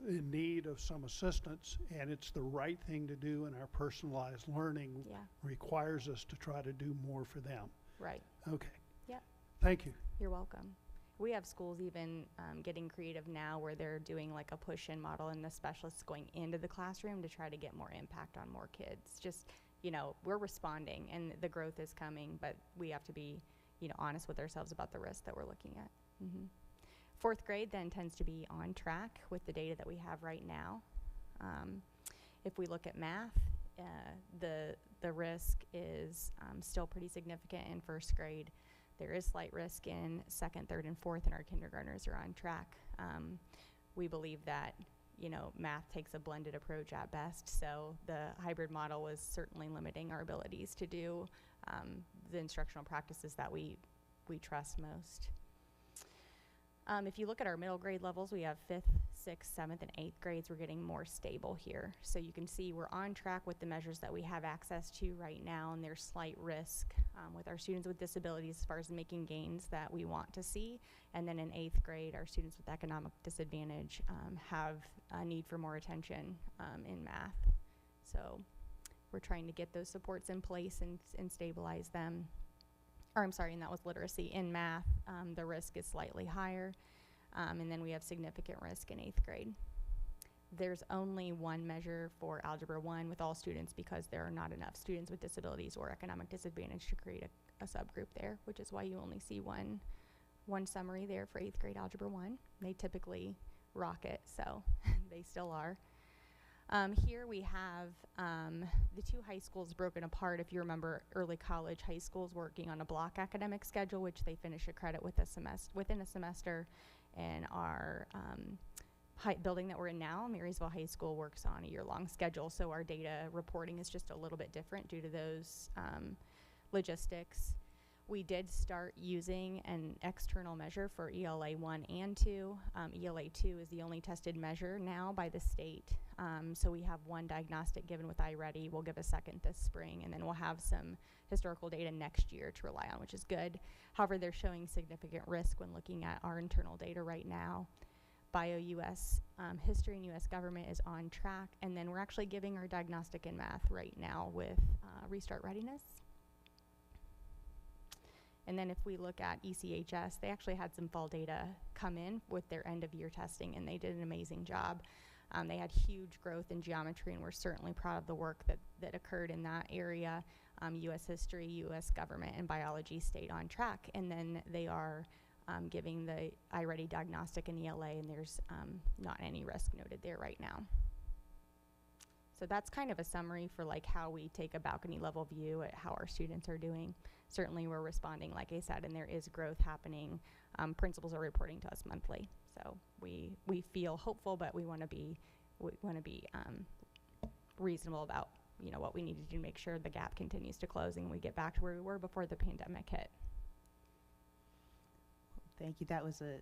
C: in need of some assistance, and it's the right thing to do, and our personalized learning
K: Yeah,
C: requires us to try to do more for them.
K: right.
C: Okay.
K: Yeah.
C: Thank you.
K: You're welcome. We have schools even getting creative now where they're doing like a push-in model and the specialists going into the classroom to try to get more impact on more kids. Just, we're responding and the growth is coming, but we have to be, honest with ourselves about the risk that we're looking at. Fourth grade then tends to be on track with the data that we have right now. If we look at math, the risk is still pretty significant in first grade. There is slight risk in second, third, and fourth, and our kindergartners are on track. We believe that, math takes a blended approach at best, so the hybrid model was certainly limiting our abilities to do the instructional practices that we trust most. If you look at our middle grade levels, we have 5th, 6th, 7th, and 8th grades. We're getting more stable here. So you can see we're on track with the measures that we have access to right now, and there's slight risk with our students with disabilities as far as making gains that we want to see. And then in 8th grade, our students with economic disadvantage have a need for more attention in math. So we're trying to get those supports in place and stabilize them. And that was literacy. In math, the risk is slightly higher, and then we have significant risk in 8th grade. There's only one measure for Algebra 1 with all students because there are not enough students with disabilities or economic disadvantage to create a subgroup there, which is why you only see one summary there for 8th grade Algebra 1. They typically rock it, so they still are. Here we have the two high schools broken apart. If you remember, early college high schools working on a block academic schedule, which they finish a credit within a semester. And our building that we're in now, Marysville High School, works on a year-long schedule. So our data reporting is just a little bit different due to those logistics. We did start using an external measure for ELA 1 and 2. ELA 2 is the only tested measure now by the state. So we have one diagnostic given with iReady. We'll give a second this spring, and then we'll have some historical data next year to rely on, which is good. However, they're showing significant risk when looking at our internal data right now. Bio-US history and U.S. government is on track, and then we're actually giving our diagnostic in math right now with Restart Readiness. And then if we look at ECHS, they actually had some fall data come in with their end of year testing, and they did an amazing job. They had huge growth in geometry, and we're certainly proud of the work that occurred in that area. U.S. history, U.S. government, and biology stayed on track. And then they are giving the iReady diagnostic in ELA, and there's not any risk noted there right now. So that's kind of a summary for like how we take a balcony level view at how our students are doing. Certainly we're responding, like I said, and there is growth happening. Principals are reporting to us monthly. So we feel hopeful, but we want to be reasonable about what we need to do to make sure the gap continues to close and we get back to where we were before the pandemic hit.
D: Thank you. That was a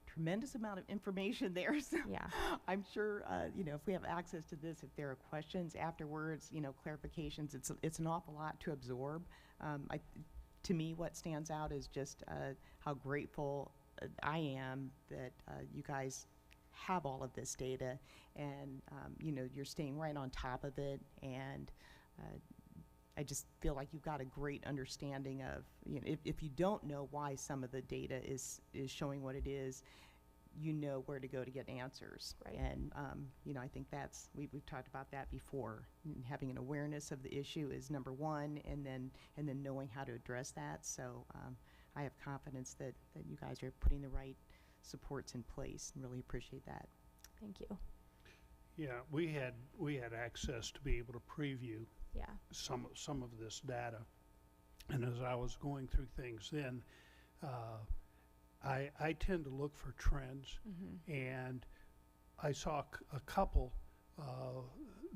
D: tremendous amount of information there. So
K: Yeah.
D: I'm sure, if we have access to this, if there are questions afterwards, clarifications, it's an awful lot to absorb. To me, what stands out is just how grateful I am that you guys have all of this data, and you're staying right on top of it, and I just feel like you've got a great understanding of, if you don't know why some of the data is showing what it is, you know where to go to get answers.
K: Right.
D: And I think that's we've talked about that before. Having an awareness of the issue is number one, and then knowing how to address that. So I have confidence that you guys are putting the right supports in place, and really appreciate that.
K: Thank you.
C: Yeah, we had access to be able to preview
K: Yeah.
C: some of this data, and as I was going through things then, I tend to look for trends, and I saw a couple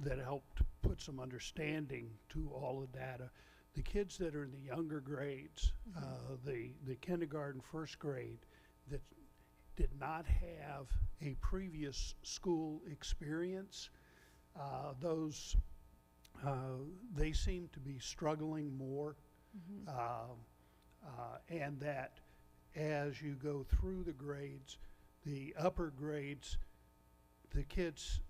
C: that helped put some understanding to all the data. The kids that are in the younger grades, the kindergarten, first grade, that did not have a previous school experience, they seem to be struggling more, and that as you go through the grades, the upper grades, the kids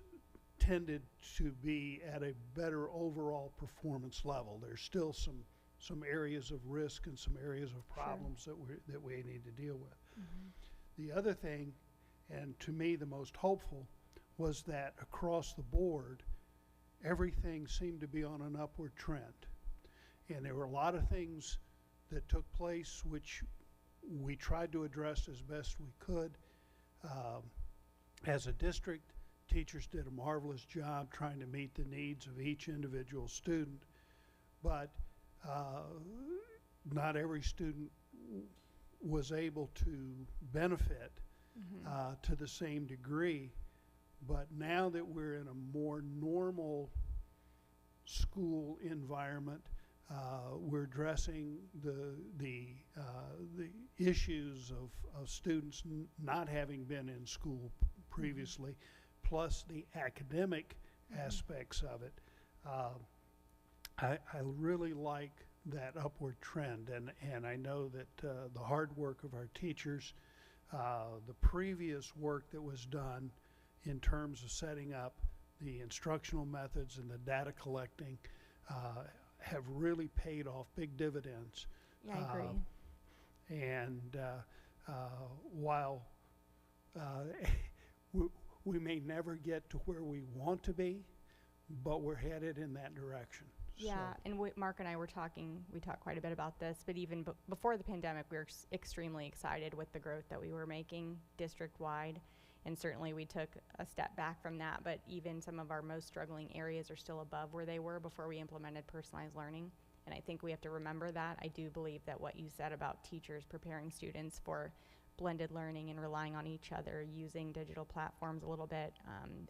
C: tended to be at a better overall performance level. There's still some areas of risk and some areas of problems that we need to deal with. The other thing, and to me the most hopeful, was that across the board, everything seemed to be on an upward trend. And there were a lot of things that took place which we tried to address as best we could. As a district, teachers did a marvelous job trying to meet the needs of each individual student, but not every student was able to benefit to the same degree. But now that we're in a more normal school environment, we're addressing the issues of students not having been in school previously, plus the academic aspects of it. I really like that upward trend, and I know that the hard work of our teachers, the previous work that was done in terms of setting up the instructional methods and the data collecting have really paid off big dividends.
K: Yeah, I agree.
C: And while we may never get to where we want to be, but we're headed in that direction.
K: Yeah, and Mark and I were talking, we talked quite a bit about this, but even before the pandemic, we were extremely excited with the growth that we were making district-wide, and certainly we took a step back from that, but even some of our most struggling areas are still above where they were before we implemented personalized learning, and I think we have to remember that. I do believe that what you said about teachers preparing students for blended learning and relying on each other, using digital platforms a little bit,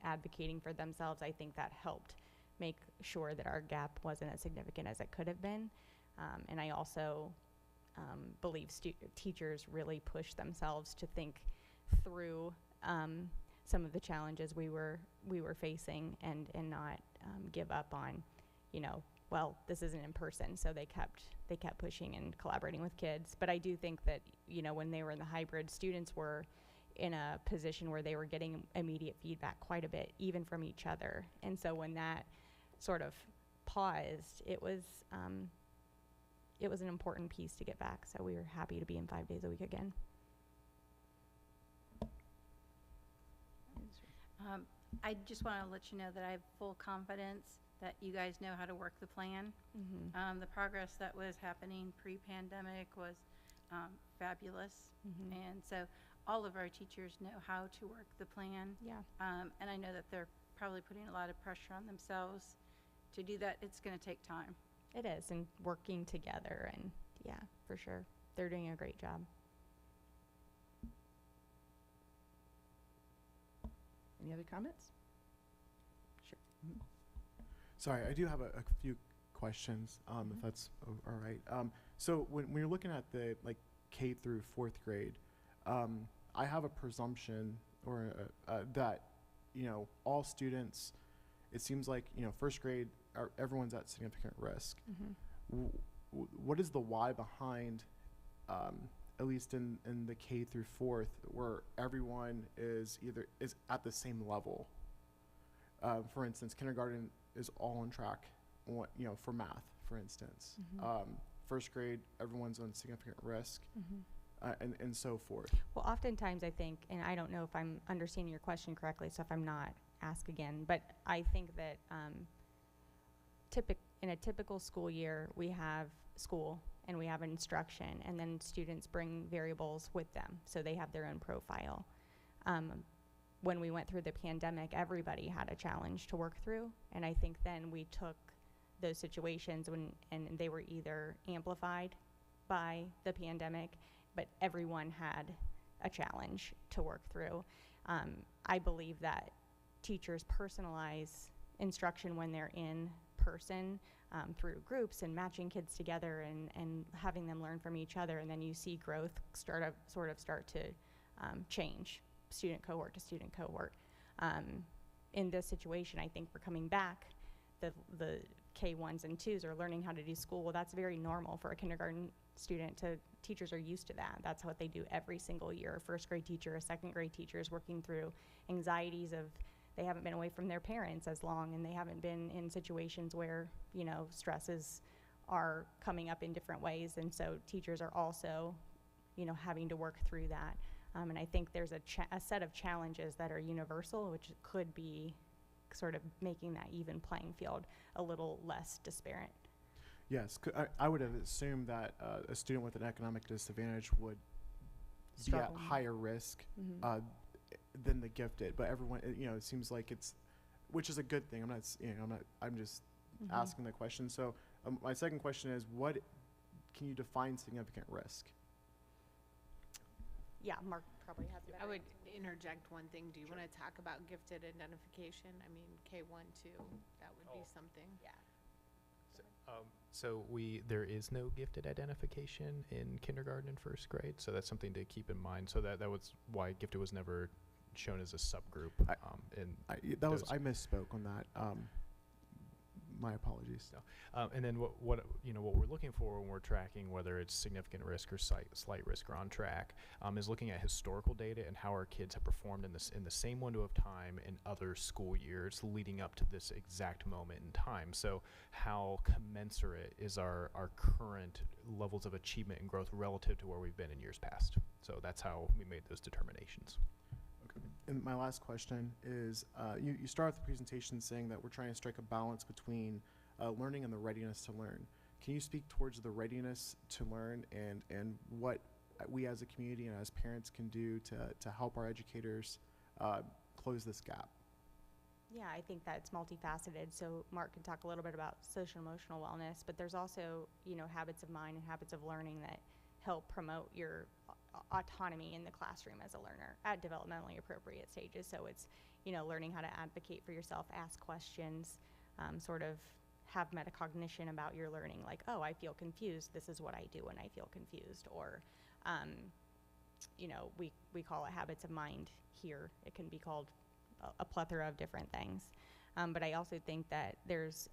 K: advocating for themselves, I think that helped make sure that our gap wasn't as significant as it could have been. And I also believe teachers really pushed themselves to think through some of the challenges we were facing and not give up on, well, this isn't in person, so they kept pushing and collaborating with kids. But I do think that, when they were in the hybrid, students were in a position where they were getting immediate feedback quite a bit, even from each other. And so when that sort of paused, it was an important piece to get back. So we were happy to be in 5 days a week again.
I: I just want to let you know that I have full confidence that you guys know how to work the plan. The progress that was happening pre-pandemic was fabulous. And so all of our teachers know how to work the plan.
K: Yeah.
I: And I know that they're probably putting a lot of pressure on themselves to do that. It's going to take time.
K: It is, and working together, and yeah, for sure. They're doing a great job.
D: Any other comments? Sure.
M: Sorry, I do have a few questions, if that's all right. So when you're looking at the K through 4th grade, I have a presumption or that all students, it seems like first grade everyone's at significant risk. What is the why behind, at least in the K through 4th, where everyone is at the same level? For instance, kindergarten is all on track, for math, for instance. First grade, everyone's on significant risk, and so forth.
K: Well, oftentimes I think, and I don't know if I'm understanding your question correctly, so if I'm not, ask again, but I think that in a typical school year, we have school and we have instruction, and then students bring variables with them, so they have their own profile. When we went through the pandemic, everybody had a challenge to work through, and I think then we took those situations and they were either amplified by the pandemic, but everyone had a challenge to work through. I believe that teachers personalize instruction when they're in person through groups and matching kids together and having them learn from each other, and then you see growth start to change student cohort to student cohort. In this situation, I think we're coming back. The K1s and 2s are learning how to do school. Well, that's very normal for a kindergarten student. Teachers are used to that. That's what they do every single year. A first grade teacher, a second grade teacher is working through anxieties of they haven't been away from their parents as long, and they haven't been in situations where, you know, stresses are coming up in different ways. And so teachers are also, you know, having to work through that. And I think there's a set of challenges that are universal, which could be sort of making that even playing field a little less disparate.
M: Yes, I would have assumed that a student with an economic disadvantage would be at higher risk than the gifted. But everyone, you know, it seems like it's, which is a good thing. I'm just asking the question. So my second question is, what can you define significant risk?
K: Yeah, Mark probably has a better
B: I would
K: answer.
B: interject one thing. Do you want to talk about gifted identification? I mean, K1, 2, that would be something.
K: Yeah.
L: So there is no gifted identification in kindergarten and first grade, so that's something to keep in mind. So that was why gifted was never shown as a subgroup.
M: I misspoke on that. My apologies.
L: No. And then what we're looking for when we're tracking whether it's significant risk or slight risk or on track is looking at historical data and how our kids have performed in the same window of time in other school years leading up to this exact moment in time. So how commensurate is our current levels of achievement and growth relative to where we've been in years past. So that's how we made those determinations.
M: And my last question is, you start the presentation saying that we're trying to strike a balance between learning and the readiness to learn. Can you speak towards the readiness to learn and what we as a community and as parents can do to help our educators close this gap?
K: Yeah, I think that's multifaceted. So Mark can talk a little bit about social emotional wellness, but there's also, you know, habits of mind and habits of learning that help promote your autonomy in the classroom as a learner at developmentally appropriate stages. So it's, you know, learning how to advocate for yourself, ask questions, sort of have metacognition about your learning, like, oh, I feel confused, this is what I do when I feel confused. Or, you know, we call it habits of mind here. It can be called a plethora of different things. But I also think that there's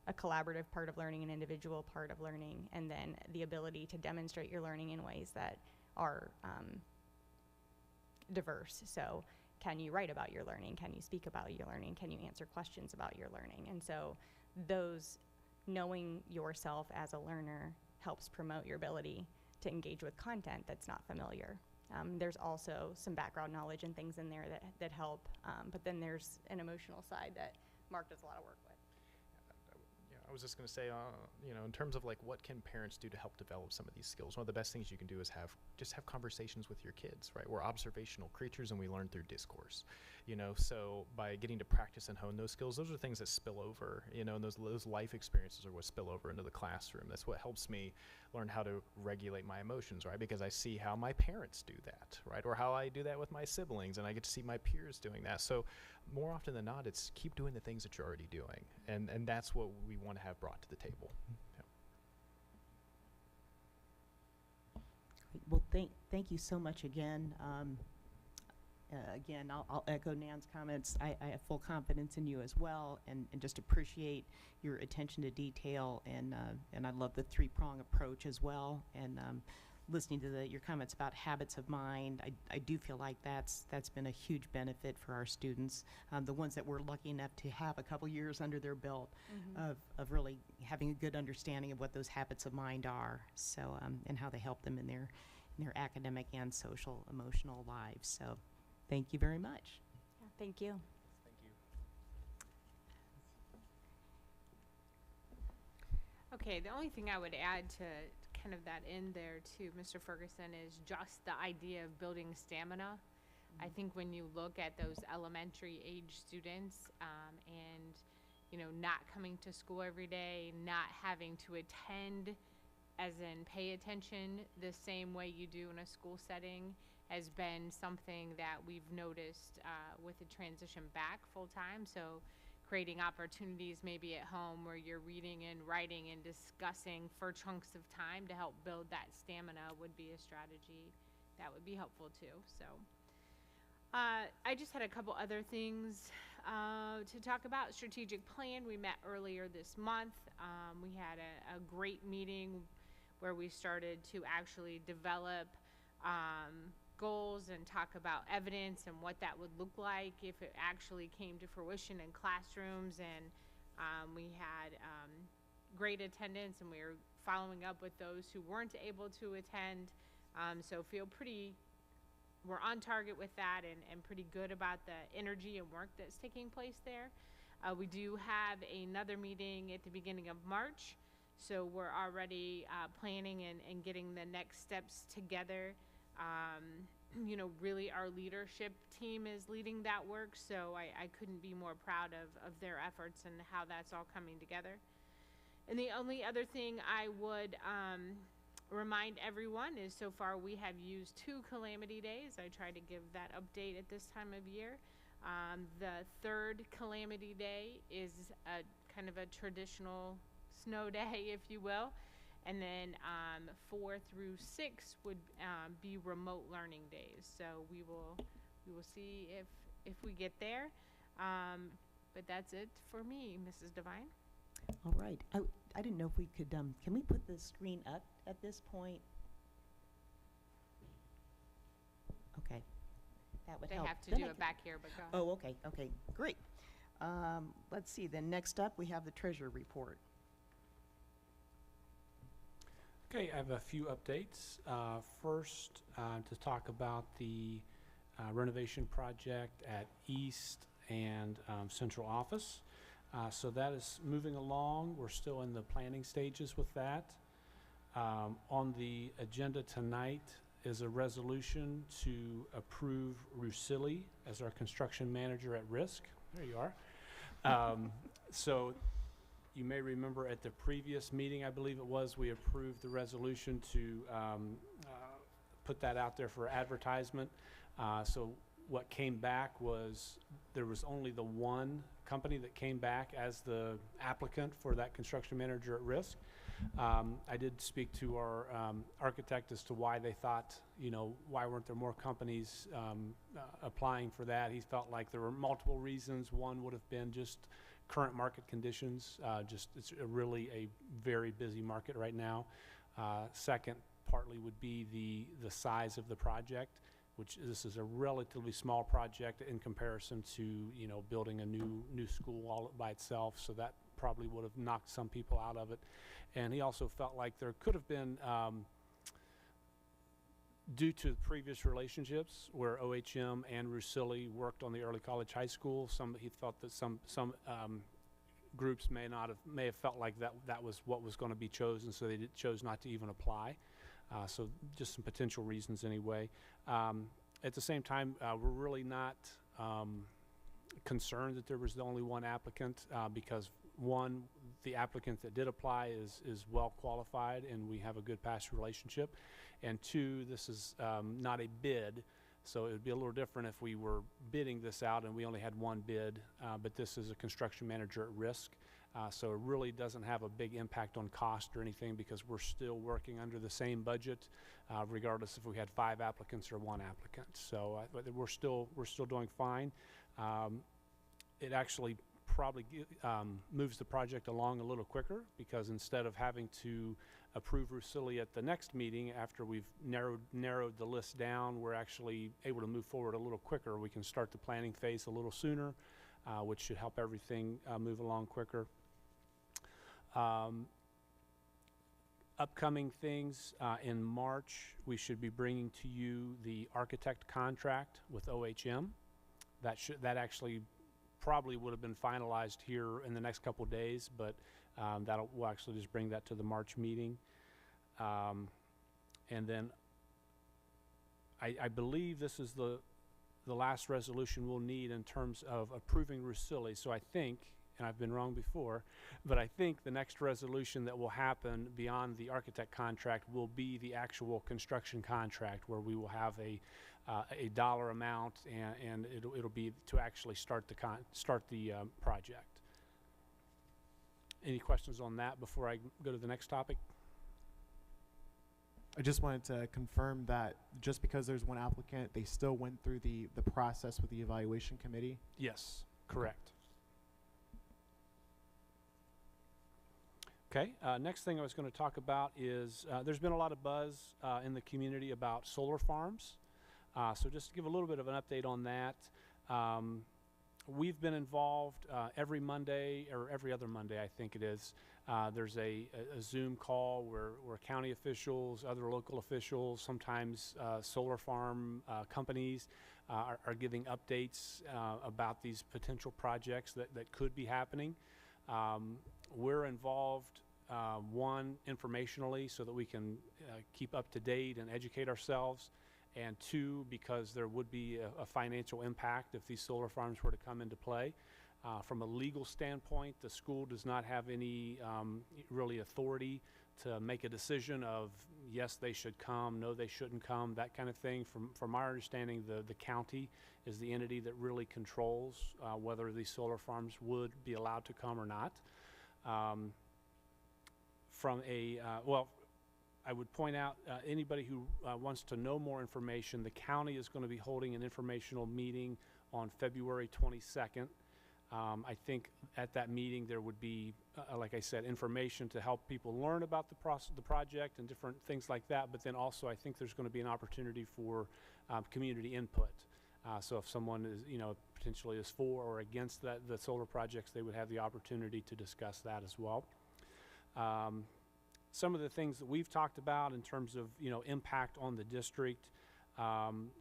K: a collaborative part of learning, an individual part of learning, and then the ability to demonstrate your learning in ways that are diverse. So can you write about your learning? Can you speak about your learning? Can you answer questions about your learning? And so those, knowing yourself as a learner helps promote your ability to engage with content that's not familiar. There's also some background knowledge and things in there that help, but then there's an emotional side that Mark does a lot of work with.
L: I was just going to say, you know, in terms of like what can parents do to help develop some of these skills, one of the best things you can do is just have conversations with your kids, right? We're observational creatures and we learn through discourse, you know, so by getting to practice and hone those skills, those are things that spill over, you know, and those life experiences are what spill over into the classroom. That's what helps me learn how to regulate my emotions, right? Because I see how my parents do that, right? Or how I do that with my siblings, and I get to see my peers doing that. So more often than not, it's keep doing the things that you're already doing. And that's what we want to have brought to the table. Yeah.
D: Well, thank you so much again. Again, I'll echo Nan's comments. I have full confidence in you as well, and just appreciate your attention to detail, and I love the three-prong approach as well. And listening to your comments about habits of mind, I do feel like that's been a huge benefit for our students, the ones that we're lucky enough to have a couple years under their belt, of really having a good understanding of what those habits of mind are, so and how they help them in their academic and social emotional lives. So thank you very much.
K: Yeah, thank you.
L: Thank you.
B: Okay, the only thing I would add to kind of that in there to Mr. Ferguson is just the idea of building stamina. I think when you look at those elementary age students and not coming to school every day, not having to attend, as in pay attention the same way you do in a school setting, has been something that we've noticed with the transition back full-time. So creating opportunities maybe at home where you're reading and writing and discussing for chunks of time to help build that stamina would be a strategy that would be helpful too. So I just had a couple other things to talk about. Strategic plan, we met earlier this month. We had a great meeting where we started to actually develop goals and talk about evidence and what that would look like if it actually came to fruition in classrooms. And we had great attendance, and we were following up with those who weren't able to attend. So we're on target with that, and pretty good about the energy and work that's taking place there. We do have another meeting at the beginning of March, so we're already planning and getting the next steps together. Really our leadership team is leading that work, so I couldn't be more proud of their efforts and how that's all coming together. And the only other thing I would remind everyone is so far we have used 2 calamity days. I try to give that update at this time of year. The 3rd calamity day is a kind of a traditional snow day, if you will. And then 4 through 6 would be remote learning days. So we will see if we get there. But that's it for me, Mrs. Devine.
D: All right. I didn't know if we could, can we put the screen up at this point? Okay. That would
B: They
D: help.
B: have to
D: Then
B: do
D: I
B: it
D: can-
B: back here, but go ahead.
D: Oh, okay, okay, great. Let's see, then next up, we have the treasurer report.
N: Okay, I have a few updates. First, to talk about the renovation project at East and Central Office. So that is moving along. We're still in the planning stages with that. On the agenda tonight is a resolution to approve Rusili as our construction manager at risk. There you are. So you may remember at the previous meeting, I believe it was, we approved the resolution to put that out there for advertisement. So what came back was there was only the one company that came back as the applicant for that construction manager at risk. I did speak to our architect as to why they thought, why weren't there more companies applying for that. He felt like there were multiple reasons. One would have been just current market conditions. It's really a very busy market right now. Second, partly would be the size of the project, which this is a relatively small project in comparison to building a new school all by itself. So that probably would have knocked some people out of it. And he also felt like there could have been, due to previous relationships where OHM and Rusili worked on the early college high school, he felt that some groups may have felt like that was what was going to be chosen, so they chose not to even apply. So just some potential reasons anyway. At the same time, we're really not concerned that there was the only one applicant because one, the applicant that did apply is well qualified and we have a good past relationship. And two, this is not a bid, so it would be a little different if we were bidding this out and we only had one bid, but this is a construction manager at risk. So it really doesn't have a big impact on cost or anything because we're still working under the same budget, regardless if we had 5 applicants or 1 applicant. So we're still doing fine. It actually probably moves the project along a little quicker because instead of having to approve Rusili at the next meeting after we've narrowed the list down, we're actually able to move forward a little quicker. We can start the planning phase a little sooner, which should help everything move along quicker. Upcoming things, in March, we should be bringing to you the architect contract with OHM. That actually probably would have been finalized here in the next couple of days, but we'll actually just bring that to the March meeting. And then I believe this is the last resolution we'll need in terms of approving Rusili. So I think, and I've been wrong before, but I think the next resolution that will happen beyond the architect contract will be the actual construction contract, where we will have a dollar amount, and it'll be to actually start the project. Any questions on that before I go to the next topic?
M: I just wanted to confirm that just because there's one applicant, they still went through the process with the evaluation committee?
N: Yes, correct. Okay, next thing I was going to talk about is there's been a lot of buzz in the community about solar farms. So just to give a little bit of an update on that, we've been involved every Monday, or every other Monday I think it is. There's a Zoom call where county officials, other local officials, sometimes solar farm companies are giving updates about these potential projects that could be happening. We're involved, one, informationally, so that we can keep up to date and educate ourselves, and two, because there would be a financial impact if these solar farms were to come into play. From a legal standpoint, the school does not have any really authority to make a decision of yes, they should come, no, they shouldn't come, that kind of thing. From our understanding, the county is the entity that really controls whether these solar farms would be allowed to come or not. Well, I would point out anybody who wants to know more information, the county is going to be holding an informational meeting on February 22nd. I think at that meeting there would be, like I said, information to help people learn about the project and different things like that, but then also I think there's going to be an opportunity for community input. So if someone is, potentially is for or against the solar projects, they would have the opportunity to discuss that as well. Some of the things that we've talked about in terms of, impact on the district,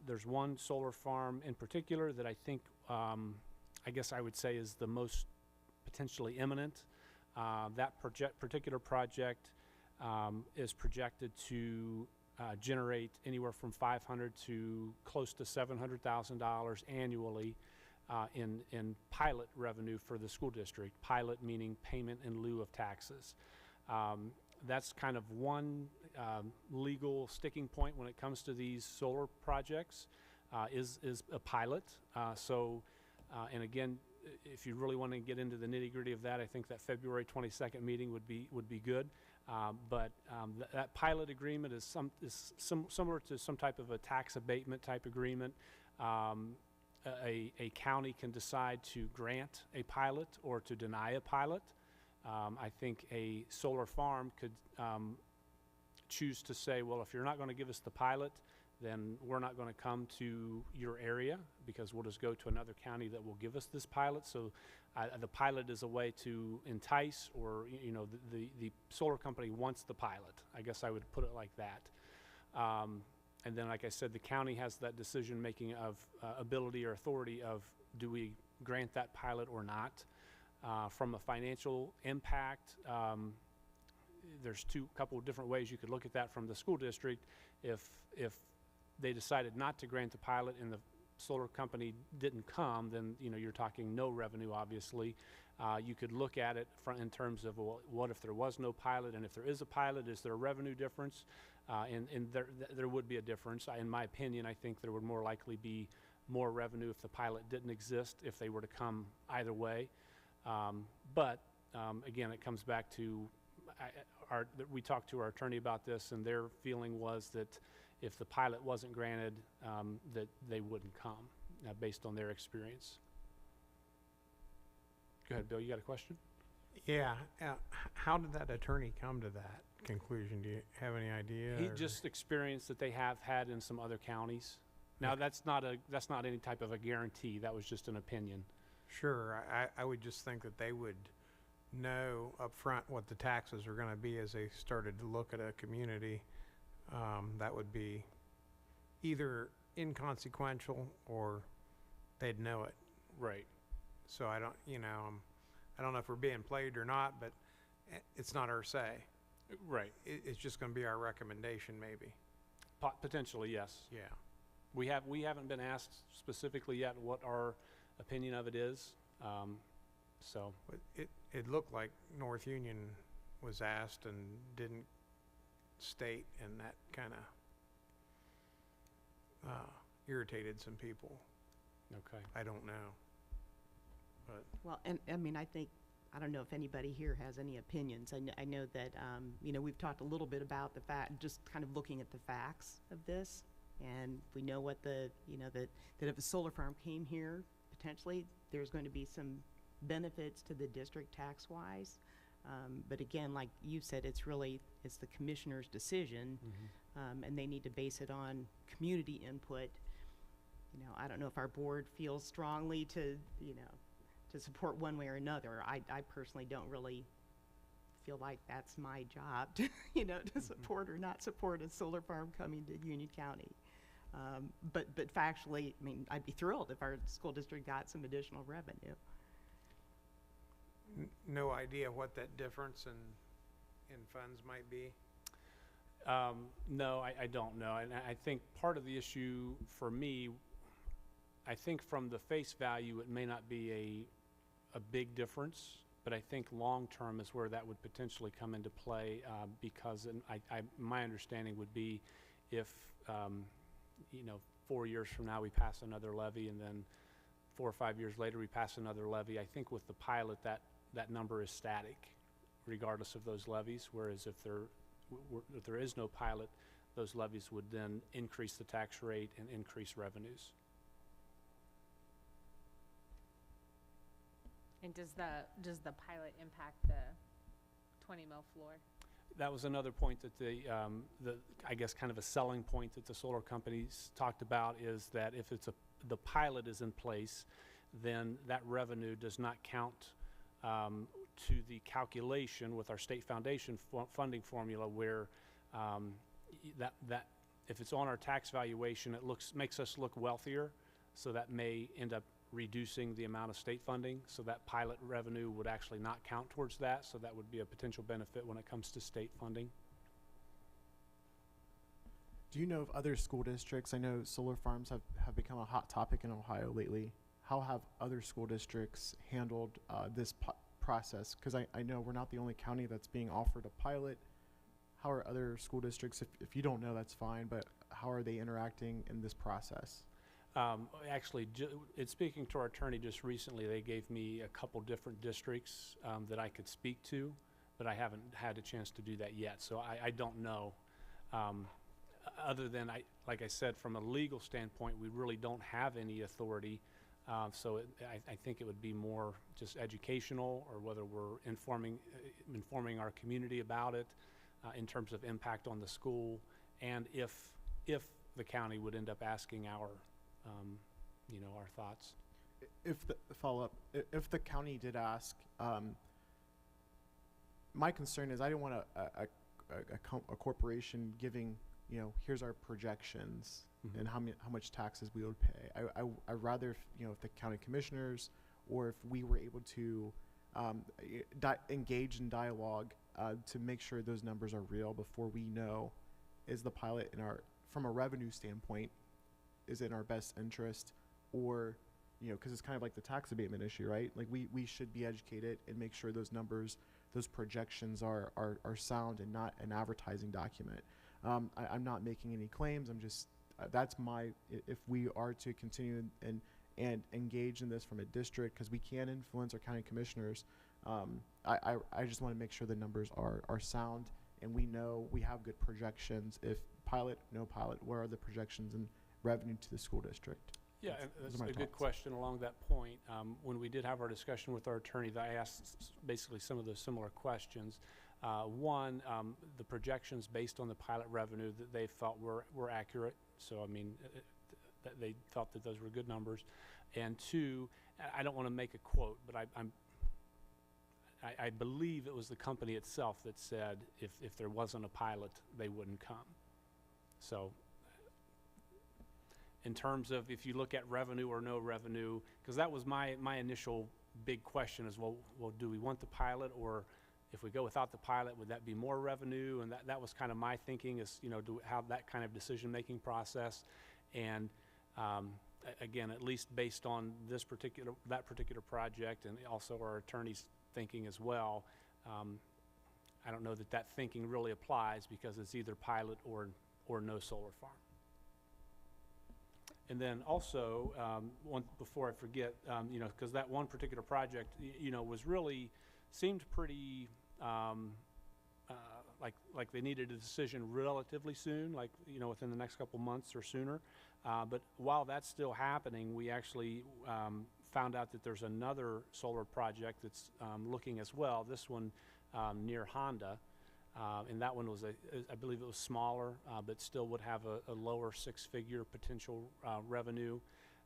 N: there's one solar farm in particular that I think, I guess I would say is the most potentially imminent. That particular project is projected to generate anywhere from $500,000 to close to $700,000 annually in pilot revenue for the school district. Pilot meaning payment in lieu of taxes. That's kind of one legal sticking point when it comes to these solar projects, is a pilot. And again, if you really want to get into the nitty-gritty of that, I think that February 22nd meeting would be good. But that pilot agreement is similar to some type of a tax abatement type agreement. A county can decide to grant a pilot or to deny a pilot. I think a solar farm could choose to say, well, if you're not going to give us the pilot, then we're not going to come to your area because we'll just go to another county that will give us this pilot. So the pilot is a way to entice, or the solar company wants the pilot. I guess I would put it like that. And then, like I said, the county has that decision making of ability or authority of do we grant that pilot or not. From a financial impact, there's couple of different ways you could look at that from the school district. If they decided not to grant the pilot and the solar company didn't come, then you're talking no revenue, obviously. You could look at it in terms of, well, what if there was no pilot, and if there is a pilot, is there a revenue difference? And there would be a difference. In my opinion, I think there would more likely be more revenue if the pilot didn't exist, if they were to come either way. But again, it comes back to we talked to our attorney about this, and their feeling was that if the pilot wasn't granted, that they wouldn't come, based on their experience. Go ahead, Bill, you got a question?
A: Yeah. How did that attorney come to that conclusion? Do you have any idea?
N: He just experienced that they have had in some other counties. Now, that's not any type of a guarantee. That was just an opinion.
A: Sure. I would just think that they would know up front what the taxes are going to be as they started to look at a community. That would be either inconsequential or they'd know it.
N: Right.
A: So I don't know if we're being played or not, but it's not our say.
N: Right.
A: It's just going to be our recommendation, maybe.
N: Potentially, yes.
A: Yeah.
N: We haven't been asked specifically yet what our opinion of it is. So,
A: But it looked like North Union was asked and didn't state, and that kind of irritated some people.
N: okay.
A: I don't know. But
D: Well, and I mean, I don't know if anybody here has any opinions. I know that, you know, we've talked a little bit about the fact, just kind of looking at the facts of this. And we know what you know, that if a solar farm came here, potentially, there's going to be some benefits to the district tax-wise. But again, like you said, it's the commissioner's decision, and they need to base it on community input. You know, I don't know if our board feels strongly to support one way or another. I personally don't really feel like that's my job to, to support or not support a solar farm coming to Union County. But factually, I mean, I'd be thrilled if our school district got some additional revenue.
A: no idea what that difference in funds might be.
N: No, I don't know. And I think part of the issue for me, I think from the face value, it may not be a big difference, but I think long-term is where that would potentially come into play, because my understanding would be if, 4 years from now we pass another levy, and then 4 or 5 years later we pass another levy. I think with the pilot that number is static regardless of those levies, whereas if there is no pilot, those levies would then increase the tax rate and increase revenues.
O: And does the pilot impact the 20 mil floor?
N: That was another point that I guess kind of a selling point that the solar companies talked about, is that if the pilot is in place, then that revenue does not count to the calculation with our state foundation funding formula, where that if it's on our tax valuation, it makes us look wealthier, so that may end up reducing the amount of state funding, so that pilot revenue would actually not count towards that, so that would be a potential benefit when it comes to state funding.
M: Do you know of other school districts? I know solar farms have become a hot topic in Ohio lately. How have other school districts handled this process? Because I know we're not the only county that's being offered a pilot. How are other school districts, if you don't know, that's fine, but how are they interacting in this process?
N: Actually, in speaking to our attorney just recently, they gave me a couple different districts that I could speak to, but I haven't had a chance to do that yet, so I don't know. Other than, like I said, from a legal standpoint, we really don't have any authority, so I think it would be more just educational, or whether we're informing our community about it in terms of impact on the school, and if the county would end up asking our thoughts.
M: If the follow-up, if the county did ask, my concern is I don't want a corporation giving, here's our projections and how much taxes we would pay. I'd rather, if the county commissioners, or if we were able to engage in dialogue to make sure those numbers are real before we know, is the pilot from a revenue standpoint, is it in our best interest, or, because it's kind of like the tax abatement issue, right? Like we should be educated and make sure those numbers, those projections are sound and not an advertising document. I'm not making any claims. I'm just, that's if we are to continue and engage in this from a district, because we can influence our county commissioners, I just want to make sure the numbers are sound, and we know we have good projections. If pilot, no pilot, where are the projections and revenue to the school district?
N: Yeah, and that's a good question along that point. When we did have our discussion with our attorney, I asked basically some of those similar questions. One, the projections based on the pilot revenue that they felt were accurate. So, I mean, that they felt that those were good numbers. And two, I don't want to make a quote, but I believe it was the company itself that said if there wasn't a pilot, they wouldn't come. So, in terms of if you look at revenue or no revenue, because that was my initial big question is, well, do we want the pilot, or if we go without the pilot, would that be more revenue? And that was kind of my thinking, is, do have that kind of decision-making process. And again, at least based on that particular project, and also our attorney's thinking as well, I don't know that that thinking really applies, because it's either pilot or no solar farm. And then also, before I forget, you know, because that one particular project, you know, seemed pretty like they needed a decision relatively soon, like, you know, within the next couple months or sooner. But while that's still happening, we actually found out that there's another solar project that's looking as well. This one near Honda, and that one was I believe it was smaller, but still would have a lower six-figure potential revenue.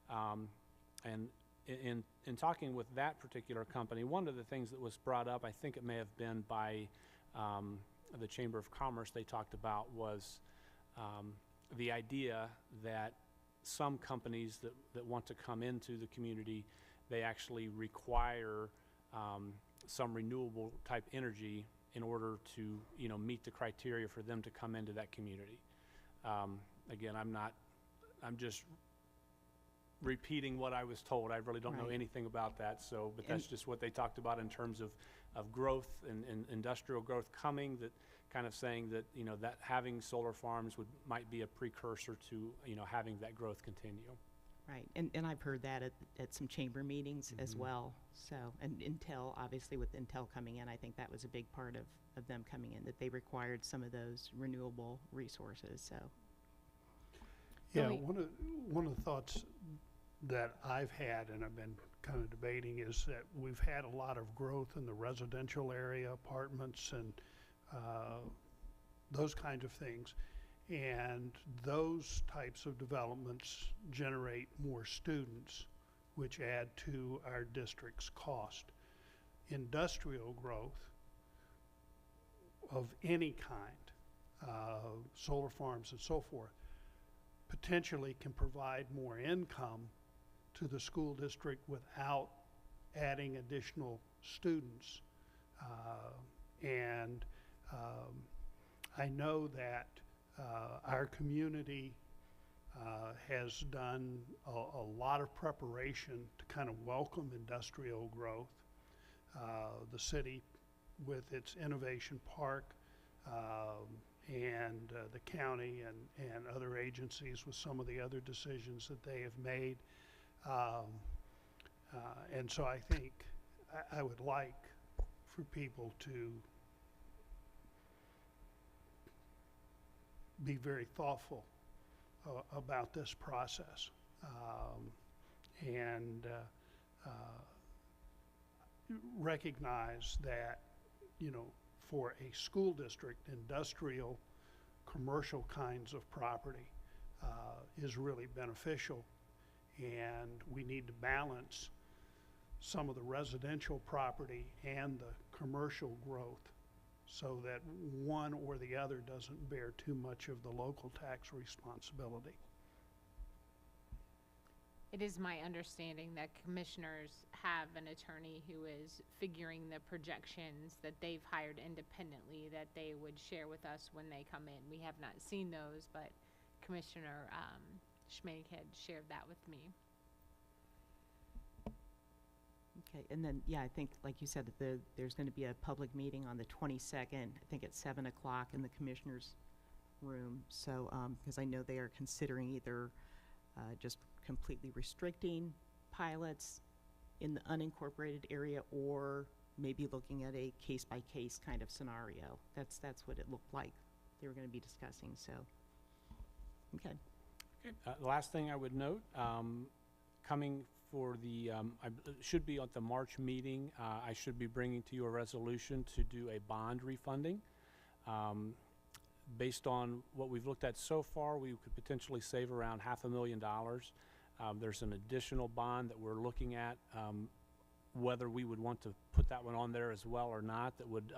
N: And in talking with that particular company, one of the things that was brought up, I think it may have been by the Chamber of Commerce, they talked about was the idea that some companies that want to come into the community, they actually require some renewable type energy in order to, you know, meet the criteria for them to come into that community. Again, I'm just repeating what I was told. I really don't know anything about that. So, but that's just what they talked about in terms of growth and industrial growth coming, that kind of saying that, you know, that having solar farms might be a precursor to, you know, having that growth continue.
D: Right, and I've heard that at some chamber meetings as well. So, and Intel, obviously with Intel coming in, I think that was a big part of them coming in, that they required some of those renewable resources, so.
C: Yeah, one of the thoughts that I've had, and I've been kind of debating, is that we've had a lot of growth in the residential area, apartments and those kinds of things. And those types of developments generate more students, which add to our district's cost. Industrial growth of any kind, solar farms and so forth, potentially can provide more income to the school district without adding additional students. I know that our community has done a lot of preparation to kind of welcome industrial growth. The city with its innovation park, and the county and other agencies with some of the other decisions that they have made. And so I think I would like for people to be very thoughtful about this process, and recognize that, you know, for a school district, industrial, commercial kinds of property is really beneficial, and we need to balance some of the residential property and the commercial growth so that one or the other doesn't bear too much of the local tax responsibility.
O: It is my understanding that commissioners have an attorney who is figuring the projections that they've hired independently that they would share with us when they come in. We have not seen those, but Commissioner Schmake had shared that with me.
D: Okay, and then, yeah, I think, like you said, that there's going to be a public meeting on the 22nd, I think at 7 o'clock in the commissioner's room. So, because I know they are considering either just completely restricting pilots in the unincorporated area, or maybe looking at a case-by-case kind of scenario. That's what it looked like they were going to be discussing, so, okay.
N: Okay. The last thing I would note, coming for the, should be at the March meeting, I should be bringing to you a resolution to do a bond refunding. Based on what we've looked at so far, we could potentially save around $500,000. There's an additional bond that we're looking at, whether we would want to put that one on there as well or not, that would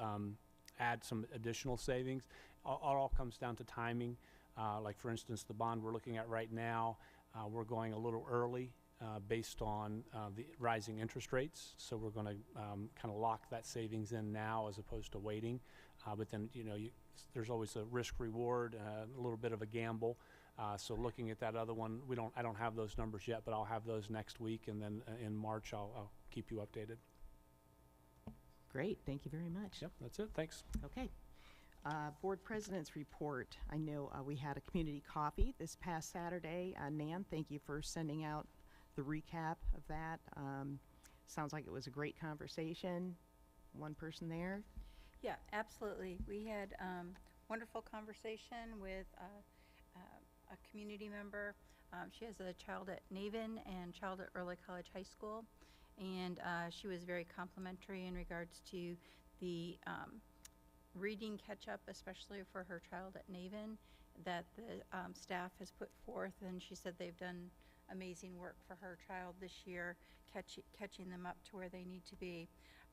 N: add some additional savings. All comes down to timing. Like, for instance, the bond we're looking at right now, we're going a little early based on the rising interest rates. So we're going to kind of lock that savings in now as opposed to waiting. But then, you know, there's always a risk reward, a little bit of a gamble. So looking at that other one, I don't have those numbers yet, but I'll have those next week, and then in March I'll keep you updated.
D: Great, thank you very much.
N: Yep, that's it. Thanks.
D: Okay. Board President's report. I know we had a community coffee this past Saturday. Nan, thank you for sending out the recap of that. Sounds like it was a great conversation. One person there.
I: Yeah, absolutely. We had wonderful conversation with a community member. She has a child at Naven and child at Early College High School, and she was very complimentary in regards to the reading catch-up, especially for her child at Naven, that the staff has put forth, and she said they've done amazing work for her child this year, catching them up to where they need to be.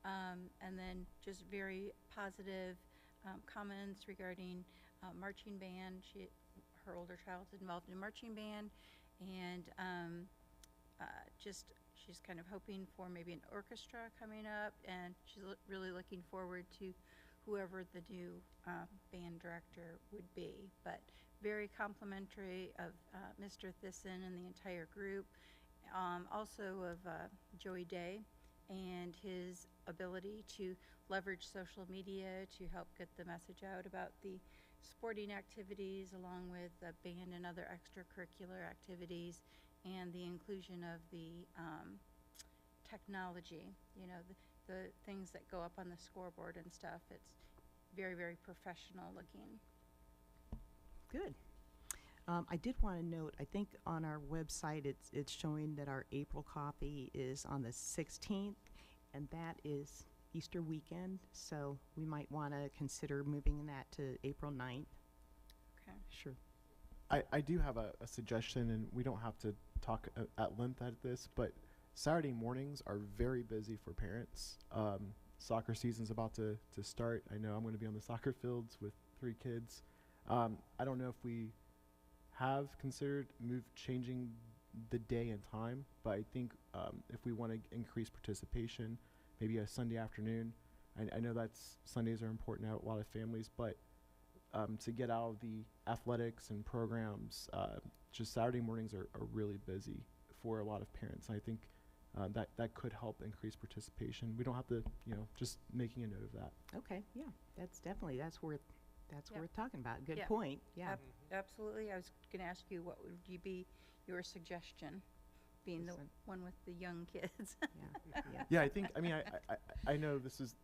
I: And then just very positive comments regarding marching band. Her older child's involved in marching band, and she's kind of hoping for maybe an orchestra coming up, and she's really looking forward to whoever the new band director would be. But very complimentary of Mr. Thyssen and the entire group, also of Joey Day and his ability to leverage social media to help get the message out about the sporting activities, along with band and other extracurricular activities, and the inclusion of the technology, you know, the things that go up on the scoreboard and stuff. It's very, very professional looking.
D: Good. I did want to note, I think on our website it's showing that our April coffee is on the 16th, and that is Easter weekend, so we might want to consider moving that to April 9th.
I: Okay.
D: Sure.
M: I do have a suggestion, and we don't have to talk at length at this, but Saturday mornings are very busy for parents. Soccer season's about to start. I know I'm going to be on the soccer fields with 3 kids. I don't know if we have considered changing the day and time, but I think if we want to increase participation, maybe a Sunday afternoon. I know Sundays are important to a lot of families, but to get out of the athletics and programs, just Saturday mornings are really busy for a lot of parents. And I think that could help increase participation. We don't have to, just making a note of that.
D: Okay, yeah, that's worth worth talking about. Good
I: Yeah.
D: point. Yeah.
I: Absolutely. I was going to ask you, what would be your suggestion, being the one with the young kids?
D: Yeah.
M: Yeah, I think. I mean, I know this is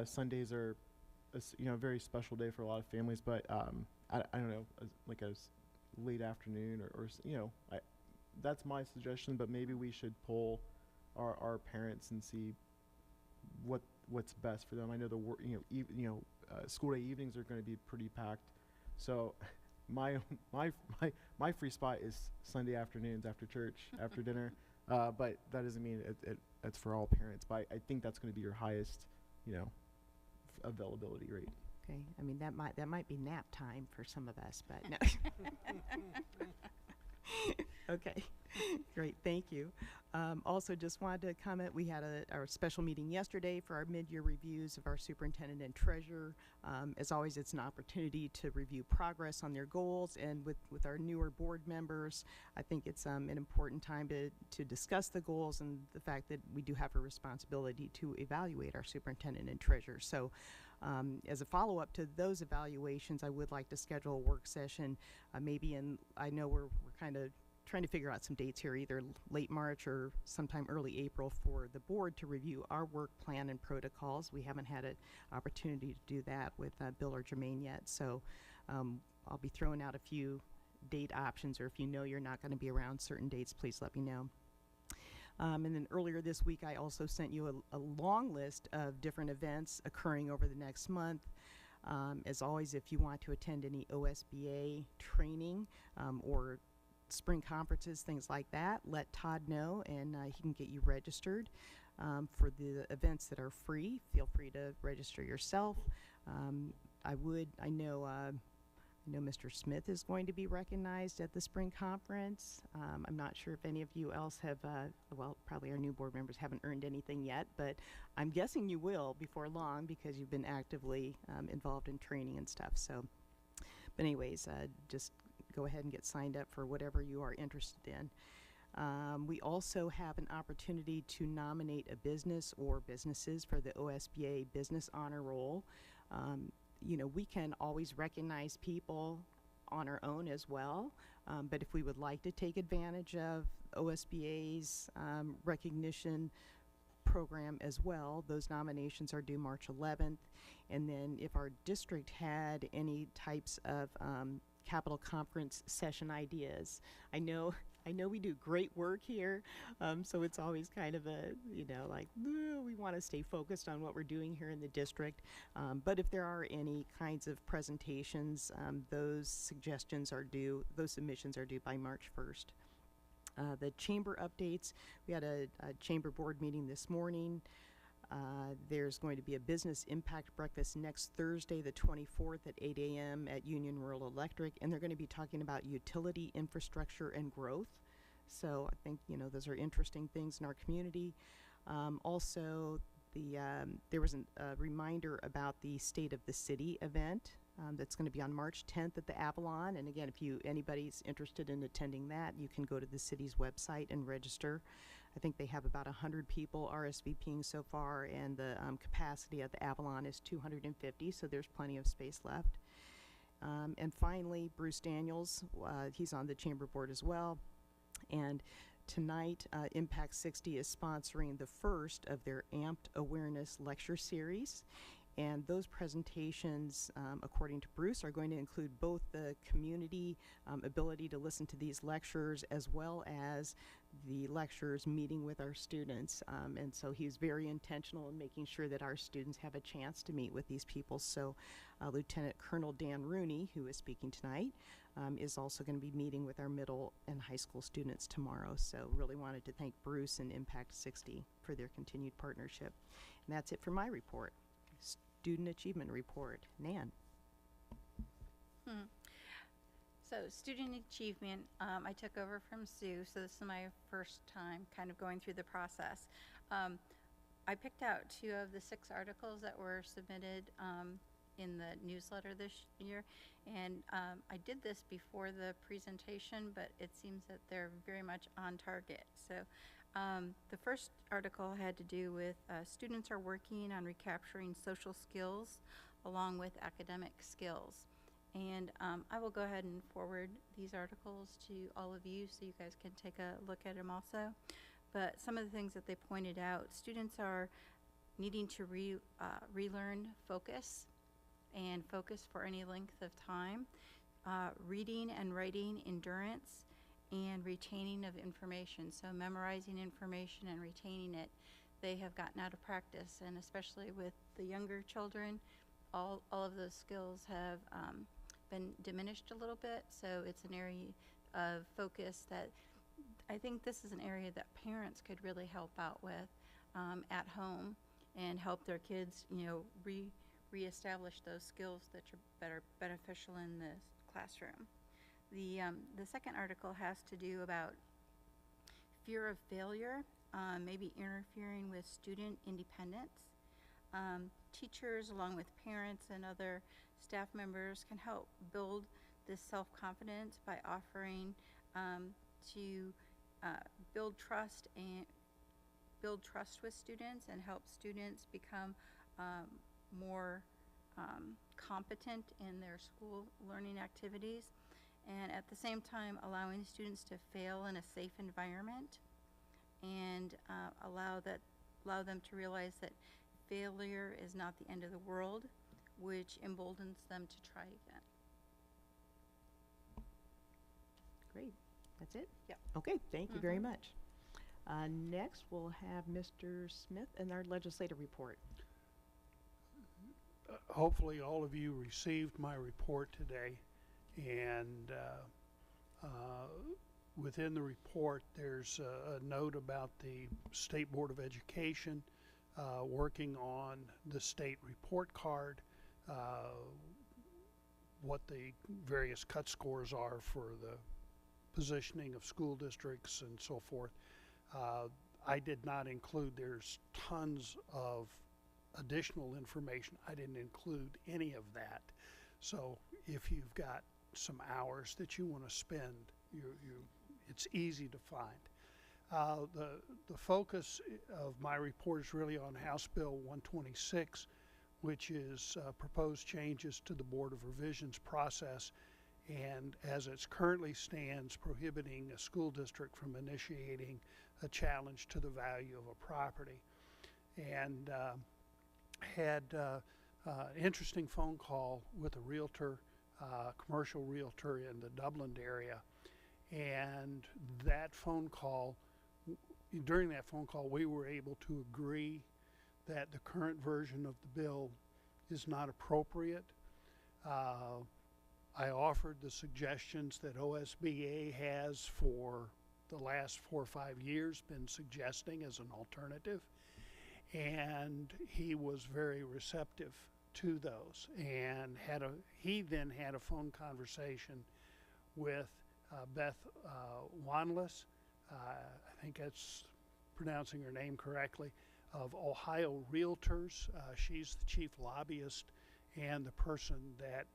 M: Sundays are a very special day for a lot of families, but I don't know, like a late afternoon or that's my suggestion. But maybe we should poll our parents and see what's best for them. I know school day evenings are going to be pretty packed, so my free spot is Sunday afternoons after church, after dinner. But that doesn't mean it's for all parents. But I think that's going to be your highest, availability rate.
D: Okay. I mean, that might be nap time for some of us, but no. Okay. Great. Thank you. Also, just wanted to comment, we had our special meeting yesterday for our mid-year reviews of our superintendent and treasurer. As always, it's an opportunity to review progress on their goals, and with our newer board members, I think it's an important time to discuss the goals and the fact that we do have a responsibility to evaluate our superintendent and treasurer. So as a follow-up to those evaluations, I would like to schedule a work session, maybe I know we're kind of trying to figure out some dates here, either late March or sometime early April, for the board to review our work plan and protocols. We haven't had an opportunity to do that with Bill or Jermaine yet, so I'll be throwing out a few date options, or if you know you're not going to be around certain dates, please let me know. And then earlier this week, I also sent you a long list of different events occurring over the next month. As always, if you want to attend any OSBA training or spring conferences, things like that, let Todd know, and he can get you registered. For the events that are free, feel free to register yourself. I know Mr. Smith is going to be recognized at the spring conference. I'm not sure if any of you else have, well, probably our new board members haven't earned anything yet, but I'm guessing you will before long because you've been actively involved in training and stuff. So, but anyways, just go ahead and get signed up for whatever you are interested in. We also have an opportunity to nominate a business or businesses for the OSBA Business Honor Roll. You know, we can always recognize people on our own as well, but if we would like to take advantage of OSBA's recognition program as well, those nominations are due March 11th. And then if our district had any types of capital conference session ideas, I know we do great work here, so it's always kind of a, you know, like, we want to stay focused on what we're doing here in the district. But if there are any kinds of presentations, those submissions are due by March 1st. The chamber updates, we had a chamber board meeting this morning. There's going to be a business impact breakfast next Thursday, the 24th at 8 a.m. at Union Rural Electric, and they're going to be talking about utility infrastructure and growth. So I think, you know, those are interesting things in our community. Also, there was a reminder about the State of the City event that's going to be on March 10th at the Avalon. And again, if anybody's interested in attending that, you can go to the city's website and register. I think they have about 100 people RSVPing so far, and the capacity at the Avalon is 250, so there's plenty of space left. And finally, Bruce Daniels, he's on the chamber board as well. And tonight, Impact 60 is sponsoring the first of their Amped Awareness Lecture Series. And those presentations, according to Bruce, are going to include both the community ability to listen to these lectures as well as the lecturers meeting with our students. And so he's very intentional in making sure that our students have a chance to meet with these people. So Lieutenant Colonel Dan Rooney, who is speaking tonight, is also going to be meeting with our middle and high school students tomorrow. So really wanted to thank Bruce and Impact 60 for their continued partnership. And that's it for my report. Student Achievement Report. Nan.
I: So student achievement, I took over from Sue, so this is my first time kind of going through the process. I picked out 2 of the 6 articles that were submitted in the newsletter this year, and I did this before the presentation, but it seems that they're very much on target. So the first article had to do with students are working on recapturing social skills along with academic skills. And I will go ahead and forward these articles to all of you so you guys can take a look at them also. But some of the things that they pointed out, students are needing to relearn focus and focus for any length of time, reading and writing endurance, and retaining of information. So memorizing information and retaining it, they have gotten out of practice, and especially with the younger children, all of those skills have been diminished a little bit. So it's an area of focus that I think this is an area that parents could really help out with at home and help their kids, you know, reestablish those skills that are beneficial in the classroom. The second article has to do about fear of failure, maybe interfering with student independence. Teachers, along with parents and other staff members, can help build this self-confidence by offering to build trust with students and help students become more competent in their school learning activities, and at the same time allowing students to fail in a safe environment, and allow them to realize that failure is not the end of the world, which emboldens them to try again.
D: Great. That's it?
I: Yep.
D: Okay, thank you very much. Next, we'll have Mr. Smith and our legislative report.
C: Hopefully all of you received my report today, and within the report there's a note about the State Board of Education working on the state report card, what the various cut scores are for the positioning of school districts and so forth. I did not include, there's tons of additional information. I didn't include any of that. So if you've got some hours that you want to spend, it's easy to find. The focus of my report is really on House Bill 126, which is proposed changes to the Board of Revisions process, and as it currently stands, prohibiting a school district from initiating a challenge to the value of a property. And had interesting phone call with a realtor, commercial realtor in the Dublin area, and that phone call, during that phone call, we were able to agree that the current version of the bill is not appropriate. I offered the suggestions that OSBA has for the last 4 or 5 years been suggesting as an alternative, and he was very receptive to those, and he then had a phone conversation with Beth Wanless, I think that's pronouncing her name correctly, of Ohio Realtors. She's the chief lobbyist and the person that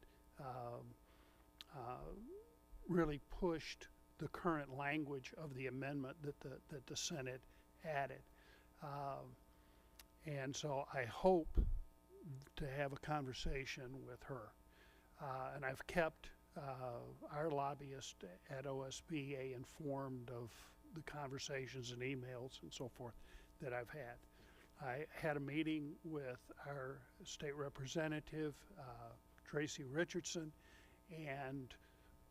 C: really pushed the current language of the amendment that the Senate added. And so I hope to have a conversation with her. And I've kept our lobbyist at OSBA informed of the conversations and emails and so forth that I've had. I had a meeting with our state representative, Tracy Richardson, and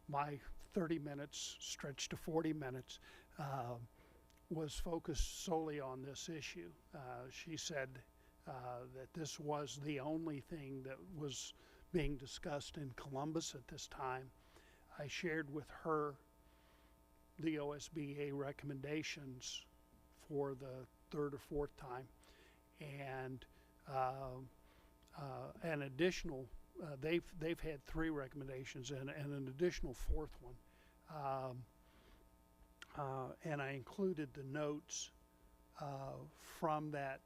C: my 30 minutes stretched to 40 minutes was focused solely on this issue. She said that this was the only thing that was being discussed in Columbus at this time. I shared with her the OSBA recommendations for the third or fourth time, and an additional, they've had 3 recommendations and an additional 4th one. And I included the notes from that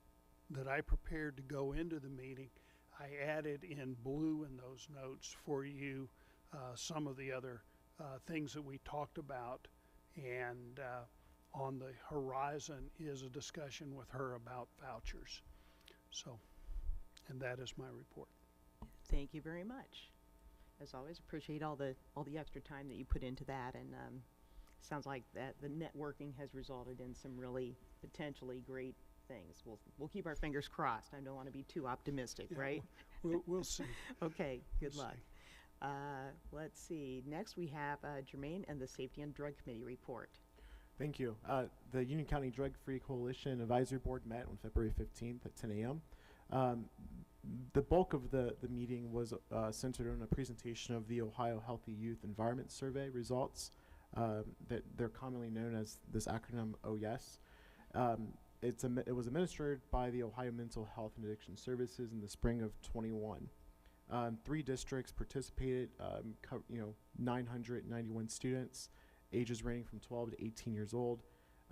C: I prepared to go into the meeting. I added in blue in those notes for you some of the other things that we talked about, and on the horizon is a discussion with her about vouchers. So, and that is my report.
D: Thank you very much. As always, appreciate all the extra time that you put into that, and sounds like that the networking has resulted in some really potentially great things. We'll keep our fingers crossed. I don't want to be too optimistic,
C: Yeah,
D: right?
C: We'll see.
D: Okay, good
C: We'll
D: luck.
C: see.
D: Let's see. Next, we have Jermaine and the Safety and Drug Committee report.
M: Thank you. The Union County Drug-Free Coalition Advisory Board met on February 15th at 10 a.m. The bulk of the meeting was centered on a presentation of the Ohio Healthy Youth Environment Survey results that they're commonly known as this acronym OYES. It was administered by the Ohio Mental Health and Addiction Services in the spring of 21. 3 districts participated, 991 students, ages ranging from 12 to 18 years old.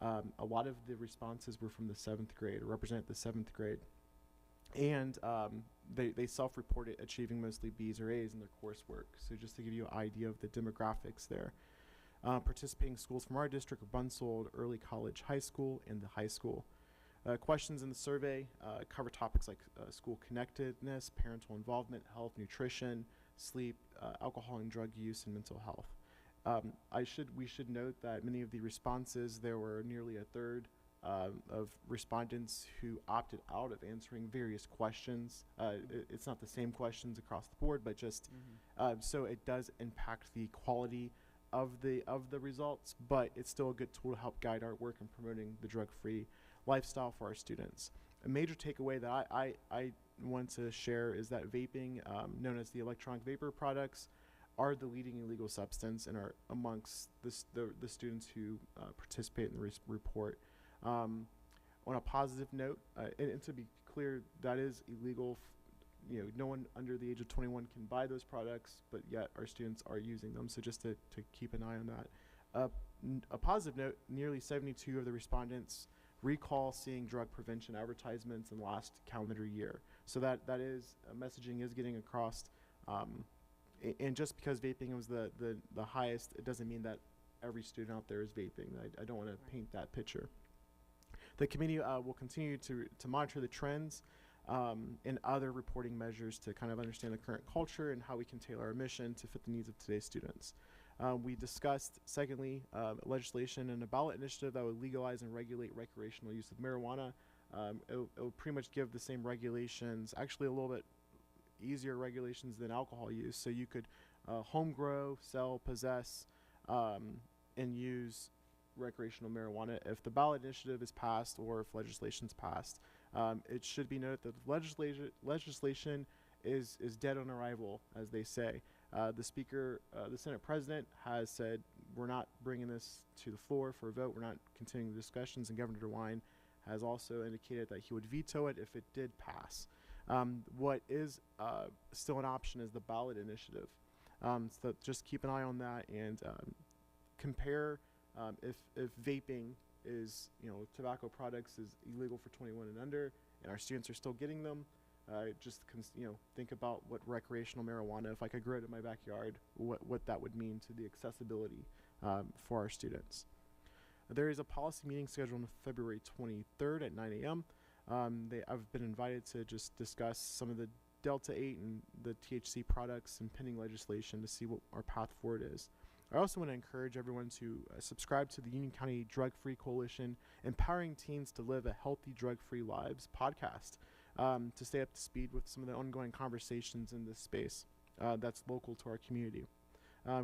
M: A lot of the responses were from the 7th grade, or represent the 7th grade. And they self-reported achieving mostly B's or A's in their coursework. So just to give you an idea of the demographics there. Participating schools from our district are Bunsold, Early College High School, and the high school. Questions in the survey cover topics like school connectedness, parental involvement, health, nutrition, sleep, alcohol and drug use, and mental health. We should note that many of the responses, there were nearly a third of respondents who opted out of answering various questions. It's not the same questions across the board, but just so it does impact the quality of the results, but it's still a good tool to help guide our work in promoting the drug-free lifestyle for our students. A major takeaway that I want to share is that vaping, known as the electronic vapor products, are the leading illegal substance and are amongst the students who participate in the report. On a positive note, and to be clear, that is illegal. No one under the age of 21 can buy those products, but yet our students are using them. So just to keep an eye on that. A positive note, nearly 72 of the respondents recall seeing drug prevention advertisements in the last calendar year. So that is, messaging is getting across And just because vaping was the highest, it doesn't mean that every student out there is vaping. I don't want to paint that picture. The committee will continue to monitor the trends and other reporting measures to kind of understand the current culture and how we can tailor our mission to fit the needs of today's students. We discussed, secondly, legislation and a ballot initiative that would legalize and regulate recreational use of marijuana. It would pretty much give the same regulations, actually a little bit easier regulations than alcohol use. So you could home grow, sell, possess, and use recreational marijuana if the ballot initiative is passed or if legislation is passed. It should be noted that legislation is dead on arrival, as they say. The Speaker, the Senate President, has said we're not bringing this to the floor for a vote. We're not continuing the discussions, and Governor DeWine has also indicated that he would veto it if it did pass. What is still an option is the ballot initiative. So just keep an eye on that and compare if vaping is, tobacco products is illegal for 21 and under, and our students are still getting them. Just think about what recreational marijuana, if I could grow it in my backyard, what that would mean to the accessibility for our students. There is a policy meeting scheduled on February 23rd at 9 a.m. I've been invited to just discuss some of the Delta 8 and the THC products and pending legislation to see what our path forward is. I also want to encourage everyone to subscribe to the Union County Drug-Free Coalition, Empowering Teens to Live a Healthy Drug-Free Lives podcast, to stay up to speed with some of the ongoing conversations in this space that's local to our community. I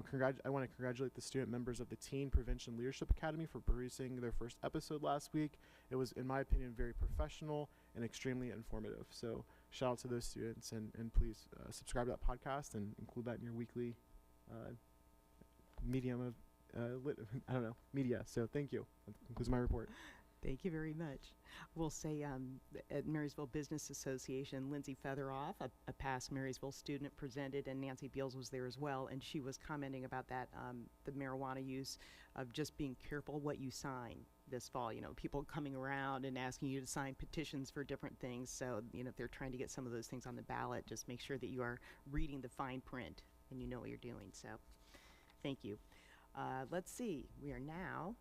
M: want to congratulate the student members of the Teen Prevention Leadership Academy for producing their first episode last week. It was, in my opinion, very professional and extremely informative. So shout out to those students, and please subscribe to that podcast and include that in your weekly medium of, media. So thank you. That concludes my report.
D: Thank you very much. We'll say at Marysville Business Association, Lindsay Featheroff, a past Marysville student, presented, and Nancy Beals was there as well, and she was commenting about that, the marijuana use, of just being careful what you sign this fall. People coming around and asking you to sign petitions for different things. So, if they're trying to get some of those things on the ballot, just make sure that you are reading the fine print and you know what you're doing. So, thank you. Let's see. We are now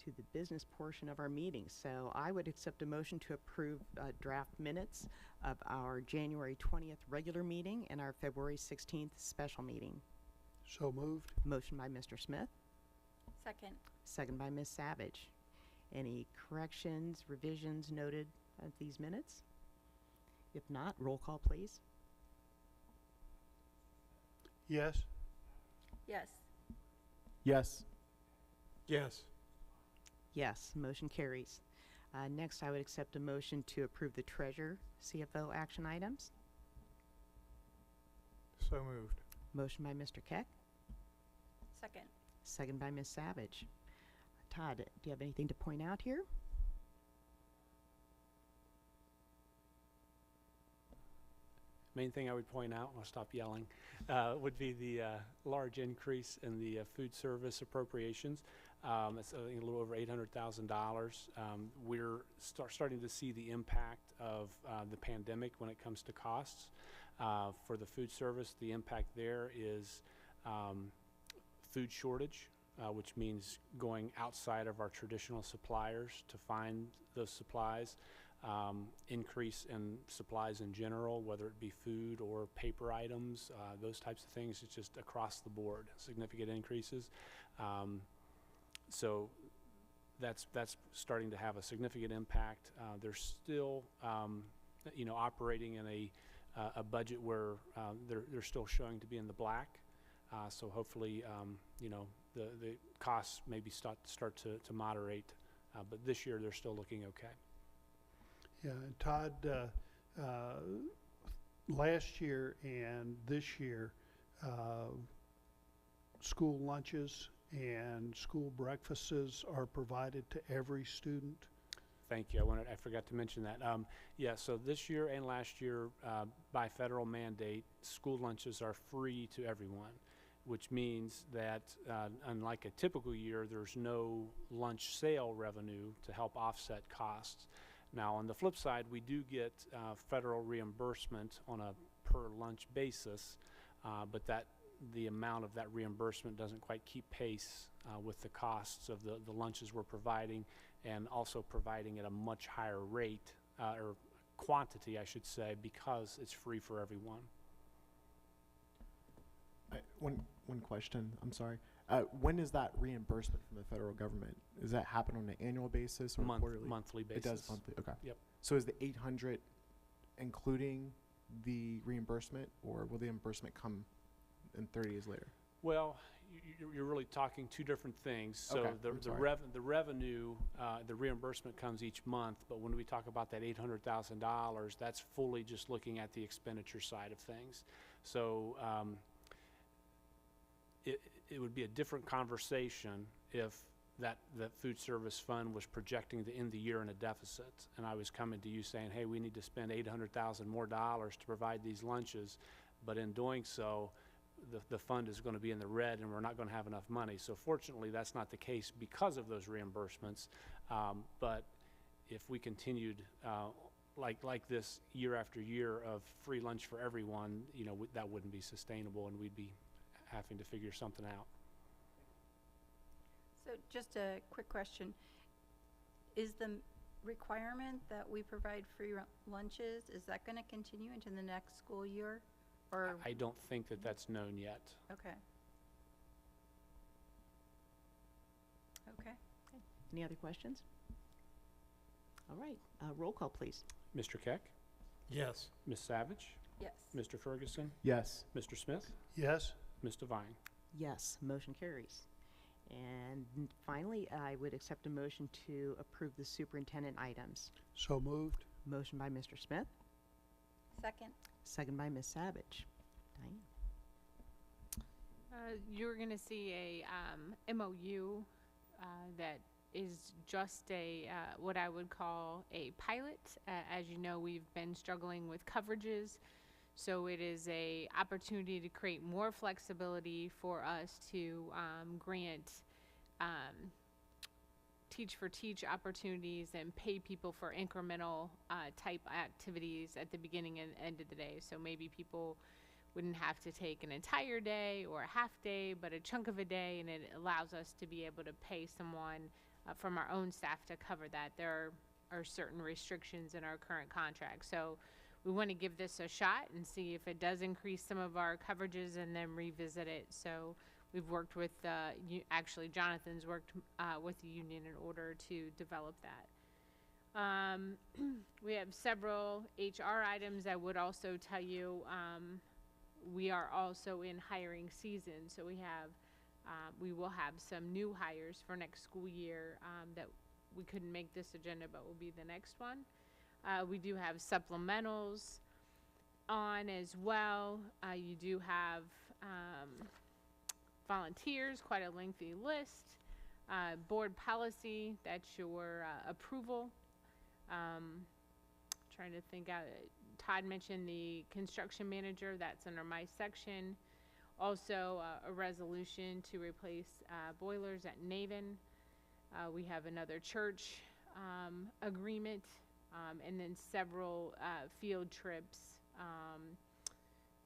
D: to the business portion of our meeting. So I would accept a motion to approve draft minutes of our January 20th regular meeting and our February 16th special meeting.
C: So moved.
D: Motion by Mr. Smith,
I: Second.
D: second by Ms. Savage. Any corrections, revisions noted of these minutes? If not, roll call, please.
C: Yes.
I: Yes.
M: Yes.
A: Yes.
D: Yes, motion carries. Next, I would accept a motion to approve the treasurer CFO action items.
A: So moved.
D: Motion by Mr. Keck,
I: Second.
D: second by Ms. Savage. Todd, do you have anything to point out here?
N: Main thing I would point out, and I'll stop yelling, would be the large increase in the food service appropriations. It's a little over $800,000. We're starting to see the impact of the pandemic when it comes to costs. For the food service, the impact there is food shortage, which means going outside of our traditional suppliers to find those supplies. Increase in supplies in general, whether it be food or paper items, those types of things. It's just across the board, significant increases. So that's starting to have a significant impact. They're still, operating in a budget where they're still showing to be in the black. So hopefully, the costs maybe start to moderate. But this year they're still looking okay.
C: Yeah, and Todd, last year and this year, school lunches and school breakfasts are provided to every student.
N: Thank you. I forgot to mention that. So this year and last year, by federal mandate, school lunches are free to everyone, which means that unlike a typical year, there's no lunch sale revenue to help offset costs. Now, on the flip side, we do get federal reimbursement on a per lunch basis but the amount of that reimbursement doesn't quite keep pace with the costs of the lunches we're providing, and also providing at a much higher rate, or quantity, I should say, because it's free for everyone.
M: One question, I'm sorry. When is that reimbursement from the federal government? Does that happen on an annual basis or quarterly?
N: Monthly basis.
M: It does monthly, okay.
N: Yep.
M: So is the 800 including the reimbursement, or will the reimbursement come in 30 days later?
N: Well, you're really talking two different things. So
M: Okay,
N: the revenue, the reimbursement comes each month, but when we talk about that $800,000, that's fully just looking at the expenditure side of things. So it would be a different conversation if that food service fund was projecting to end the year in a deficit, and I was coming to you saying, hey, we need to spend $800,000 more to provide these lunches, but in doing so, the fund is going to be in the red and we're not going to have enough money. So fortunately, that's not the case because of those reimbursements. But if we continued like this year after year of free lunch for everyone, that wouldn't be sustainable, and we'd be having to figure something out.
I: So just a quick question. Is the requirement that we provide free lunches, is that going to continue into the next school year? Or
N: I don't think that's known yet.
I: Okay. Okay.
D: Any other questions? All right, roll call, please.
N: Mr. Keck?
A: Yes.
N: Ms. Savage?
I: Yes.
N: Mr. Ferguson?
M: Yes.
N: Mr. Smith?
C: Yes.
N: Ms. Devine?
D: Yes, motion carries. And finally, I would accept a motion to approve the superintendent items.
C: So moved.
D: Motion by Mr. Smith,
I: Second.
D: second by Ms. Savage. Diane?
O: You're going to see a MOU that is just a what I would call a pilot. As you know, we've been struggling with coverages, so it is a opportunity to create more flexibility for us to grant teach for teach opportunities and pay people for incremental type activities at the beginning and end of the day. So maybe people wouldn't have to take an entire day or a half day, but a chunk of a day, and it allows us to be able to pay someone from our own staff to cover that. There are certain restrictions in our current contract. So we want to give this a shot and see if it does increase some of our coverages and then revisit it. So we've worked with, actually Jonathan's worked with the union in order to develop that. We have several HR items. I would also tell you we are also in hiring season, so we will have some new hires for next school year that we couldn't make this agenda, but will be the next one. We do have supplementals on as well. You do have volunteers, quite a lengthy list. Board policy, that's your approval. Trying to think out. Todd mentioned the construction manager, that's under my section. Also, a resolution to replace boilers at Naven. We have another church agreement, and then several field trips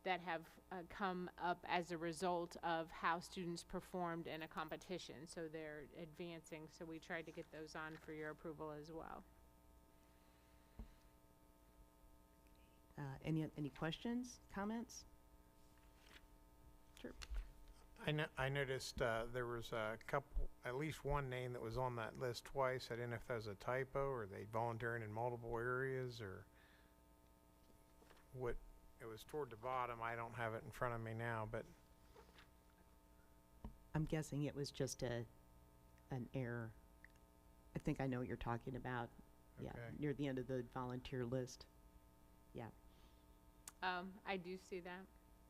O: that have come up as a result of how students performed in a competition. So they're advancing, so we tried to get those on for your approval as well.
D: Any questions, comments? Sure.
A: I noticed there was at least one name that was on that list twice. I didn't know if that was a typo or they volunteering in multiple areas or what. It was toward the bottom. I don't have it in front of me now, but
D: I'm guessing it was just an error. I think I know what you're talking about. Yeah,
A: okay.
D: Near the end of the volunteer list. Yeah.
O: I do see that.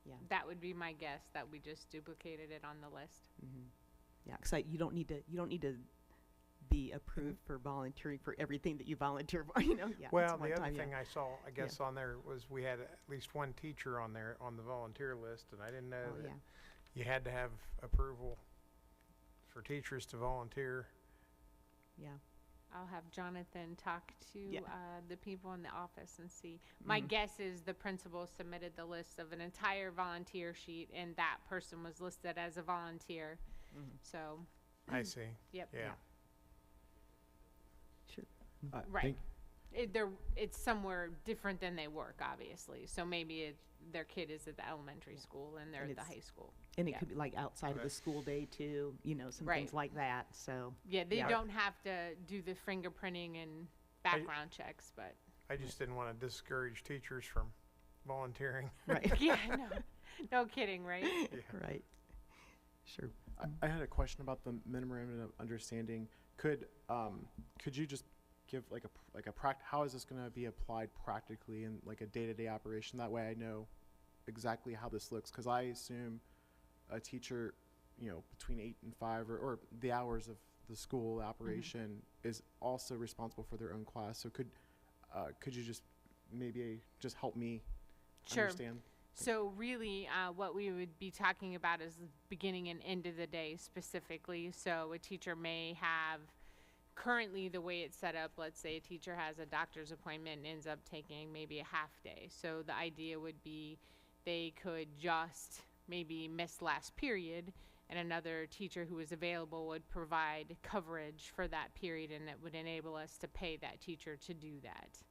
D: Yeah.
O: That would be my guess, that we just duplicated it on the list.
D: Mm-hmm. Yeah, because you don't need to be approved for volunteering for everything that you volunteer for. Yeah.
A: Well,
D: that's
A: the other
D: time,
A: thing I saw, I guess, on there was we had at least one teacher on there on the volunteer list, and I didn't know that you had to have approval for teachers to volunteer.
D: Yeah.
O: I'll have Jonathan talk to
D: Yeah.
O: the people in the office and see. My guess is the principal submitted the list of an entire volunteer sheet, and that person was listed as a volunteer. So,
A: I see.
O: yep.
A: Yeah.
D: Sure.
O: Right. It's somewhere different than they work, obviously. So maybe their kid is at the elementary school and they're
D: And
O: at the
D: it's-
O: high school.
D: And it
O: Yeah.
D: could be like outside of the school day too, you know, some
O: Right.
D: things like that, so.
O: Yeah, they
D: Yeah.
O: don't have to do the fingerprinting and background checks, but
A: I just didn't want to discourage teachers from volunteering.
D: Right.
O: yeah, no kidding, right?
D: Right. Sure.
M: I had a question about the memorandum of understanding. Could you just give how is this going to be applied practically in like a day-to-day operation? That way I know exactly how this looks, because I assume a teacher, you know, between 8 and 5 or the hours of the school operation is also responsible for their own class. So could you just maybe just help me
O: Sure.
M: understand?
O: So really, what we would be talking about is the beginning and end of the day specifically. So a teacher may have, currently the way it's set up, let's say a teacher has a doctor's appointment and ends up taking maybe a half day. So the idea would be they could just maybe miss last period, and another teacher who is available would provide coverage for that period, and it would enable us to pay that teacher to do that,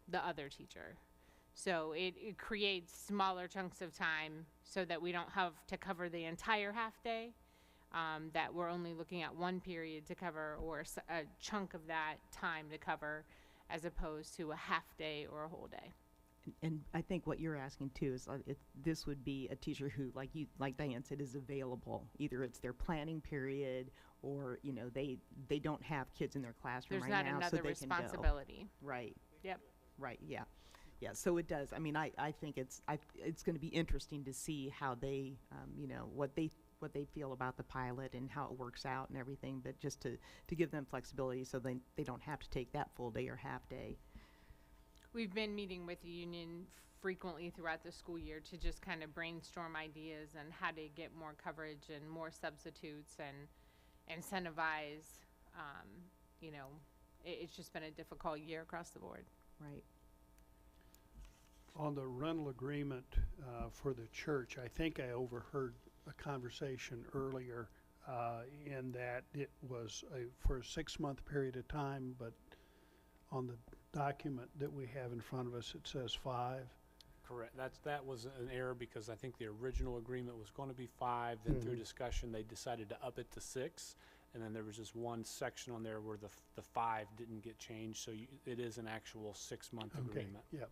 O: the other teacher. So it creates smaller chunks of time so that we don't have to cover the entire half day, that we're only looking at one period to cover or a chunk of that time to cover, as opposed to a half day or a whole day.
D: And I think what you're asking too is this would be a teacher who, like Diane said, is available. Either it's their planning period, or you know they don't have kids in their classroom
O: There's
D: right
O: not
D: now,
O: another
D: so they can go.
O: responsibility.
D: Right.
O: Yep.
D: Right. Yeah. Yeah. So it does. I mean, I think it's going to be interesting to see how they, you know, what they feel about the pilot and how it works out and everything. But just to give them flexibility so they don't have to take that full day or half day.
O: We've been meeting with the union frequently throughout the school year to just kind of brainstorm ideas and how to get more coverage and more substitutes and incentivize. You know, it's just been a difficult year across the board.
D: Right.
C: On the rental agreement for the church, I think I overheard a conversation earlier in that it was for a 6-month period of time, but on the document that we have in front of us, it says 5.
N: Correct. That was an error because I think the original agreement was going to be 5. Then through discussion, they decided to up it to 6. And then there was just one section on there where the 5 didn't get changed. So it is an actual 6-month agreement.
C: Yep.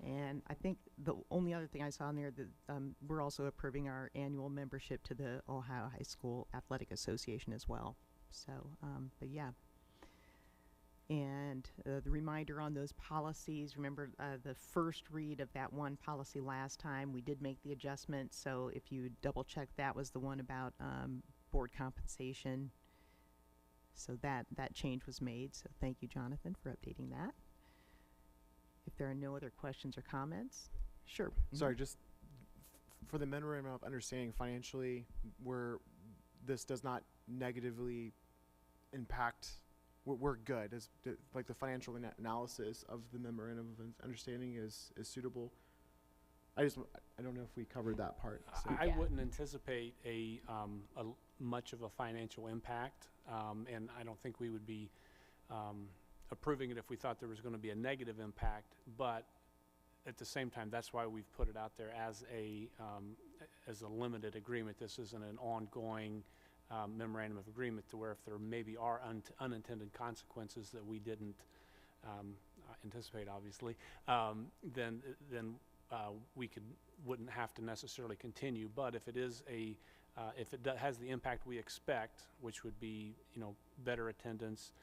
D: And I think the only other thing I saw in there that we're also approving our annual membership to the Ohio High School Athletic Association as well. So, but yeah. And the reminder on those policies, remember the first read of that one policy last time, we did make the adjustment. So if you double check, that was the one about board compensation. So that change was made. So thank you, Jonathan, for updating that. If there are no other questions or comments, sure.
M: Sorry, just for the memorandum of understanding financially, where this does not negatively impact, we're good. Like the financial analysis of the memorandum of understanding is suitable. I don't know if we covered that part. So.
N: I wouldn't anticipate a much of a financial impact, and I don't think we would be approving it if we thought there was going to be a negative impact. But at the same time, that's why we've put it out there as a limited agreement. This isn't an ongoing memorandum of agreement to where if there maybe are unintended consequences that we didn't anticipate, obviously, then we wouldn't have to necessarily continue. But if it is if it has the impact we expect, which would be better attendance,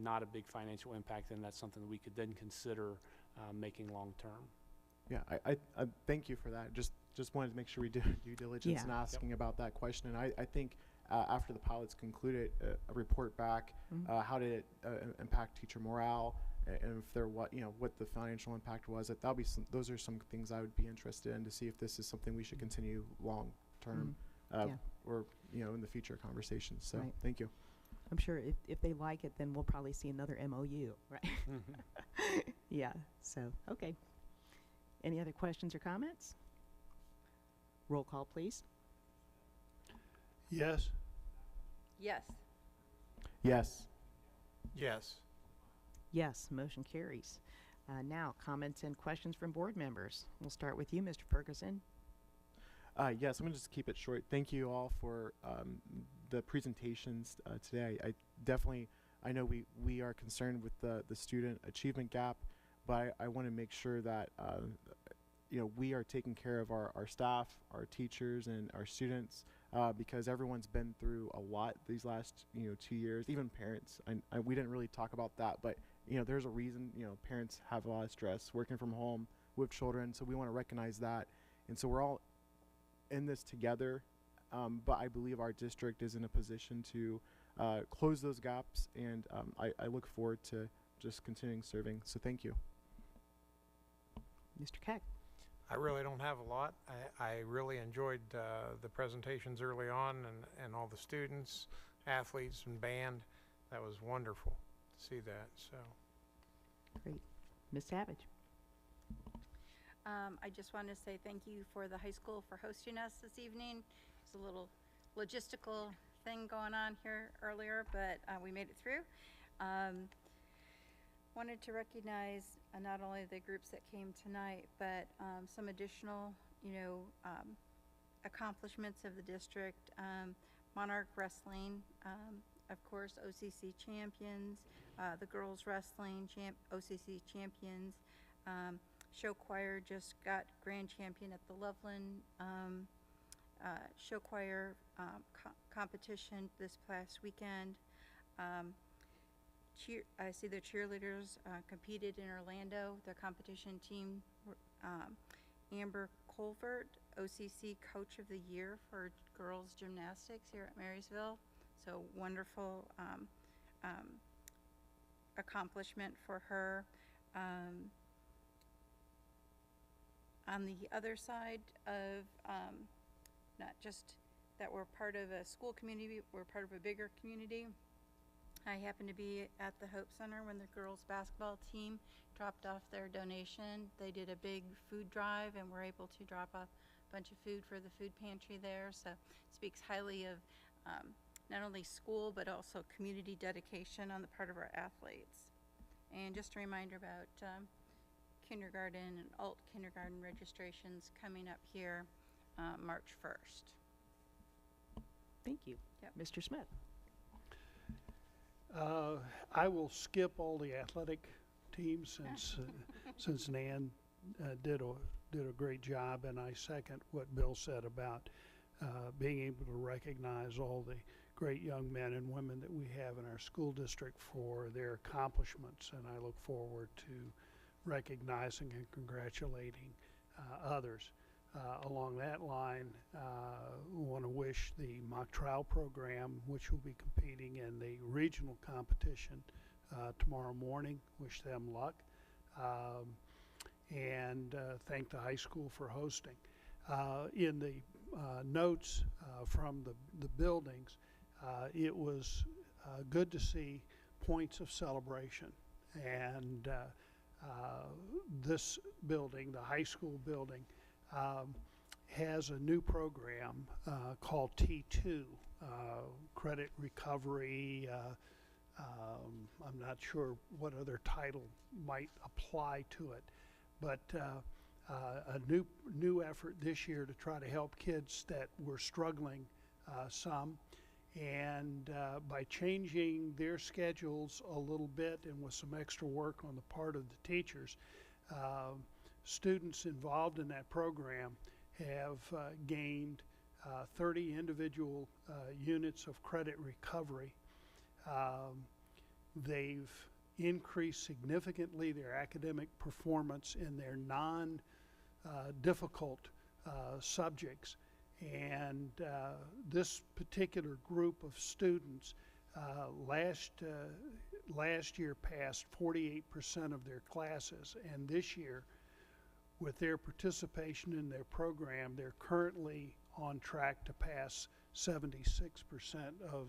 N: not a big financial impact, then that's something that we could then consider making long term.
M: Yeah, I thank you for that. Just wanted to make sure we did due diligence in asking about that question. And I think after the pilot's concluded, a report back, how did it impact teacher morale, and if there what the financial impact was. Those are some things I would be interested in to see if this is something we should continue long term.
D: Yeah.
M: or in the future conversations. So
D: Right.
M: thank you.
D: I'm sure if they like it, then we'll probably see another MOU, right? Yeah, so, okay. Any other questions or comments? Roll call, please.
C: Yes.
I: Yes.
M: Yes.
A: Yes.
D: Yes, motion carries. Now, comments and questions from board members. We'll start with you, Mr. Ferguson.
M: Yes, I'm going to just keep it short. Thank you all for the presentations today. I know we are concerned with the student achievement gap, but I want to make sure that we are taking care of our staff, our teachers, and our students, because everyone's been through a lot these last 2 years. Even parents. We didn't really talk about that, but there's a reason. Parents have a lot of stress working from home with children, so we want to recognize that. And so we're all in this together, but I believe our district is in a position to close those gaps, and I look forward to just continuing serving. So thank you.
D: Mr. Keck.
A: I really don't have a lot. I really enjoyed the presentations early on, and all the students, athletes, and band. That was wonderful to see that. So
D: Great. Ms. Savage.
I: I just want to say thank you for the high school for hosting us this evening. There's a little logistical thing going on here earlier, but we made it through. Wanted to recognize not only the groups that came tonight, but some additional, accomplishments of the district. Monarch Wrestling, of course, OCC champions, the girls wrestling OCC champions. Show choir just got grand champion at the Loveland show choir competition this past weekend. I see the cheerleaders competed in Orlando. The competition team, Amber Colvert, OCC Coach of the Year for girls gymnastics here at Marysville. So wonderful accomplishment for her. On the other side of not just that we're part of a school community, we're part of a bigger community. I happened to be at the Hope Center when the girls basketball team dropped off their donation. They did a big food drive and were able to drop off a bunch of food for the food pantry there. So it speaks highly of not only school but also community dedication on the part of our athletes. And just a reminder about kindergarten and alt kindergarten registrations coming up here March 1st.
D: Thank you.
I: Yep.
D: Mr. Smith.
C: I will skip all the athletic teams since Nan did a great job, and I second what Bill said about being able to recognize all the great young men and women that we have in our school district for their accomplishments, and I look forward to recognizing and congratulating others. Along that line, we want to wish the mock trial program, which will be competing in the regional competition tomorrow morning, wish them luck, and thank the high school for hosting. In the notes from the buildings, it was good to see points of celebration, and this building, the high school building, has a new program called T2, credit recovery. I'm not sure what other title might apply to it, but a new effort this year to try to help kids that were struggling some. And by changing their schedules a little bit and with some extra work on the part of the teachers, students involved in that program have gained 30 individual units of credit recovery. They've increased significantly their academic performance in their non-difficult subjects. And this particular group of students last year passed 48% of their classes, and this year, with their participation in their program, they're currently on track to pass 76% of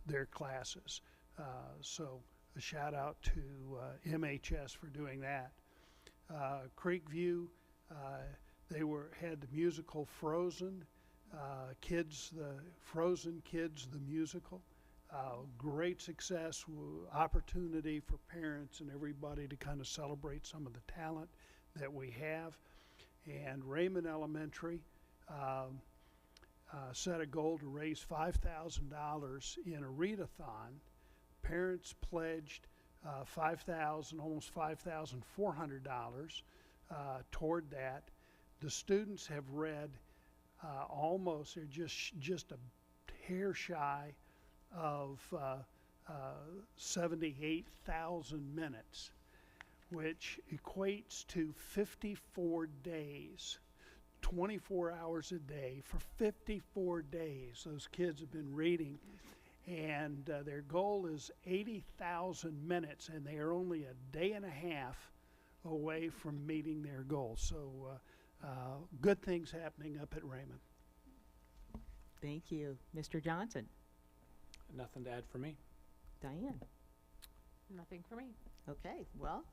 C: their classes. So a shout out to MHS for doing that. Creekview, they had the musical Frozen, the Frozen Kids, the musical. Great success, opportunity for parents and everybody to kind of celebrate some of the talent that we have. And Raymond Elementary set a goal to raise $5,000 in a readathon. Parents pledged almost $5,400 toward that. The students have read they're just a hair shy of 78,000 minutes, which equates to 54 days, 24 hours a day for 54 days. Those kids have been reading, and their goal is 80,000 minutes, and they are only a day and a half away from meeting their goal. So good things happening up at Raymond.
D: Thank you. Mr. Johnson.
N: Nothing to add for me.
D: Diane.
O: Nothing for me.
D: Okay, well,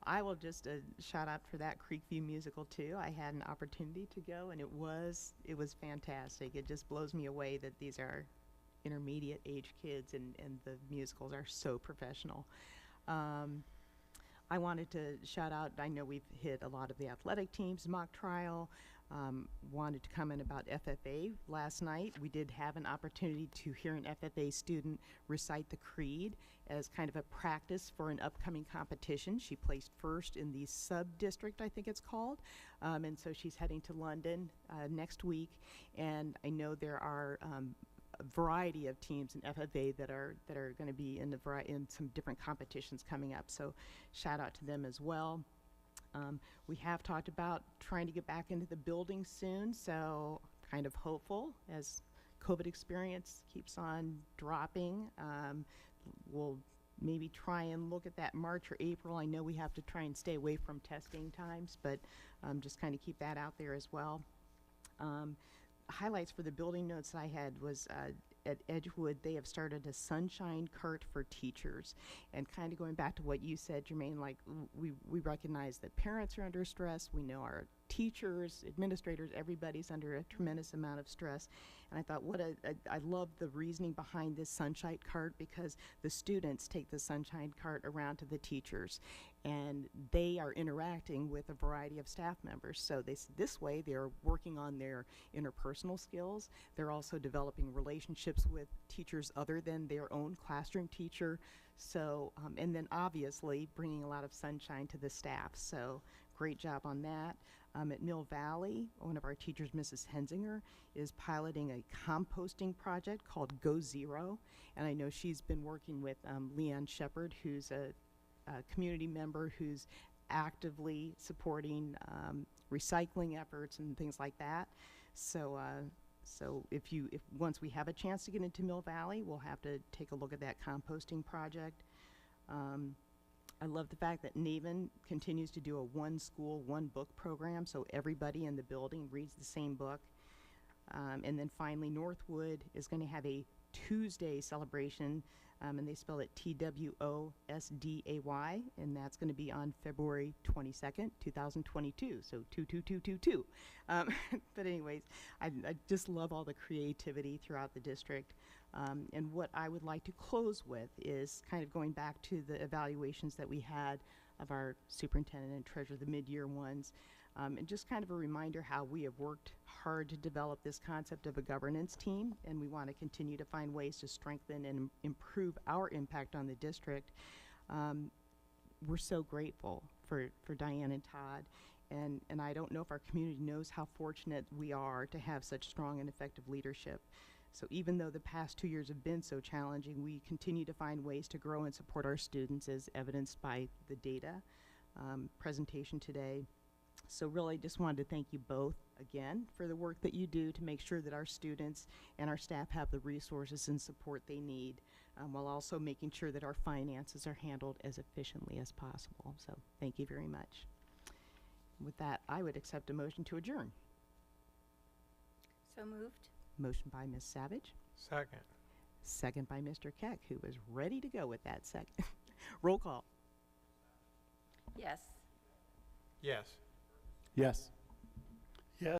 D: I will just shout out for that Creekview musical too. I had an opportunity to go, and it was fantastic. It just blows me away that these are intermediate age kids, and the musicals are so professional. I wanted to shout out, I know we've hit a lot of the athletic teams, mock trial. Wanted to comment about FFA last night. We did have an opportunity to hear an FFA student recite the creed as kind of a practice for an upcoming competition. She placed first in the sub-district, I think it's called, and so she's heading to London next week. And I know there are a variety of teams in FFA that are going to be in some different competitions coming up. So shout out to them as well. We have talked about trying to get back into the building soon, so kind of hopeful as COVID experience keeps on dropping. We'll maybe try and look at that March or April. I know we have to try and stay away from testing times, but just kind of keep that out there as well. Highlights for the building notes I had was at Edgewood, they have started a sunshine cart for teachers. And kind of going back to what you said, Jermaine, like we recognize that parents are under stress. We know our teachers, administrators, everybody's under a tremendous amount of stress. And I thought, I love the reasoning behind this sunshine cart, because the students take the sunshine cart around to the teachers, and they are interacting with a variety of staff members. So this way they're working on their interpersonal skills. They're also developing relationships with teachers other than their own classroom teacher. So, and then obviously bringing a lot of sunshine to the staff. So great job on that. At Mill Valley, one of our teachers, Mrs. Hensinger, is piloting a composting project called Go Zero. And I know she's been working with Leanne Shepard, who's a community member who's actively supporting recycling efforts and things like that. So if once we have a chance to get into Mill Valley, we'll have to take a look at that composting project. I love the fact that Naven continues to do a one school, one book program, so everybody in the building reads the same book. And then finally, Northwood is going to have a Tuesday celebration, and they spell it TWOSDAY, and that's going to be on February 22nd, 2022, so 22222. But anyways, I just love all the creativity throughout the district. And what I would like to close with is kind of going back to the evaluations that we had of our superintendent and treasurer, the mid-year ones, and just kind of a reminder how we have worked hard to develop this concept of a governance team, and we want to continue to find ways to strengthen and improve our impact on the district. We're so grateful for Diane and Todd, and I don't know if our community knows how fortunate we are to have such strong and effective leadership. So even though the past 2 years have been so challenging, we continue to find ways to grow and support our students, as evidenced by the data presentation today. So really just wanted to thank you both again for the work that you do to make sure that our students and our staff have the resources and support they need, while also making sure that our finances are handled as efficiently as possible. So thank you very much. With that, I would accept a motion to adjourn.
I: So moved.
D: Motion by Ms. Savage,
A: Second.
D: second by Mr. Keck, who was ready to go with that second. Roll call.
I: Yes.
A: Yes.
E: Yes.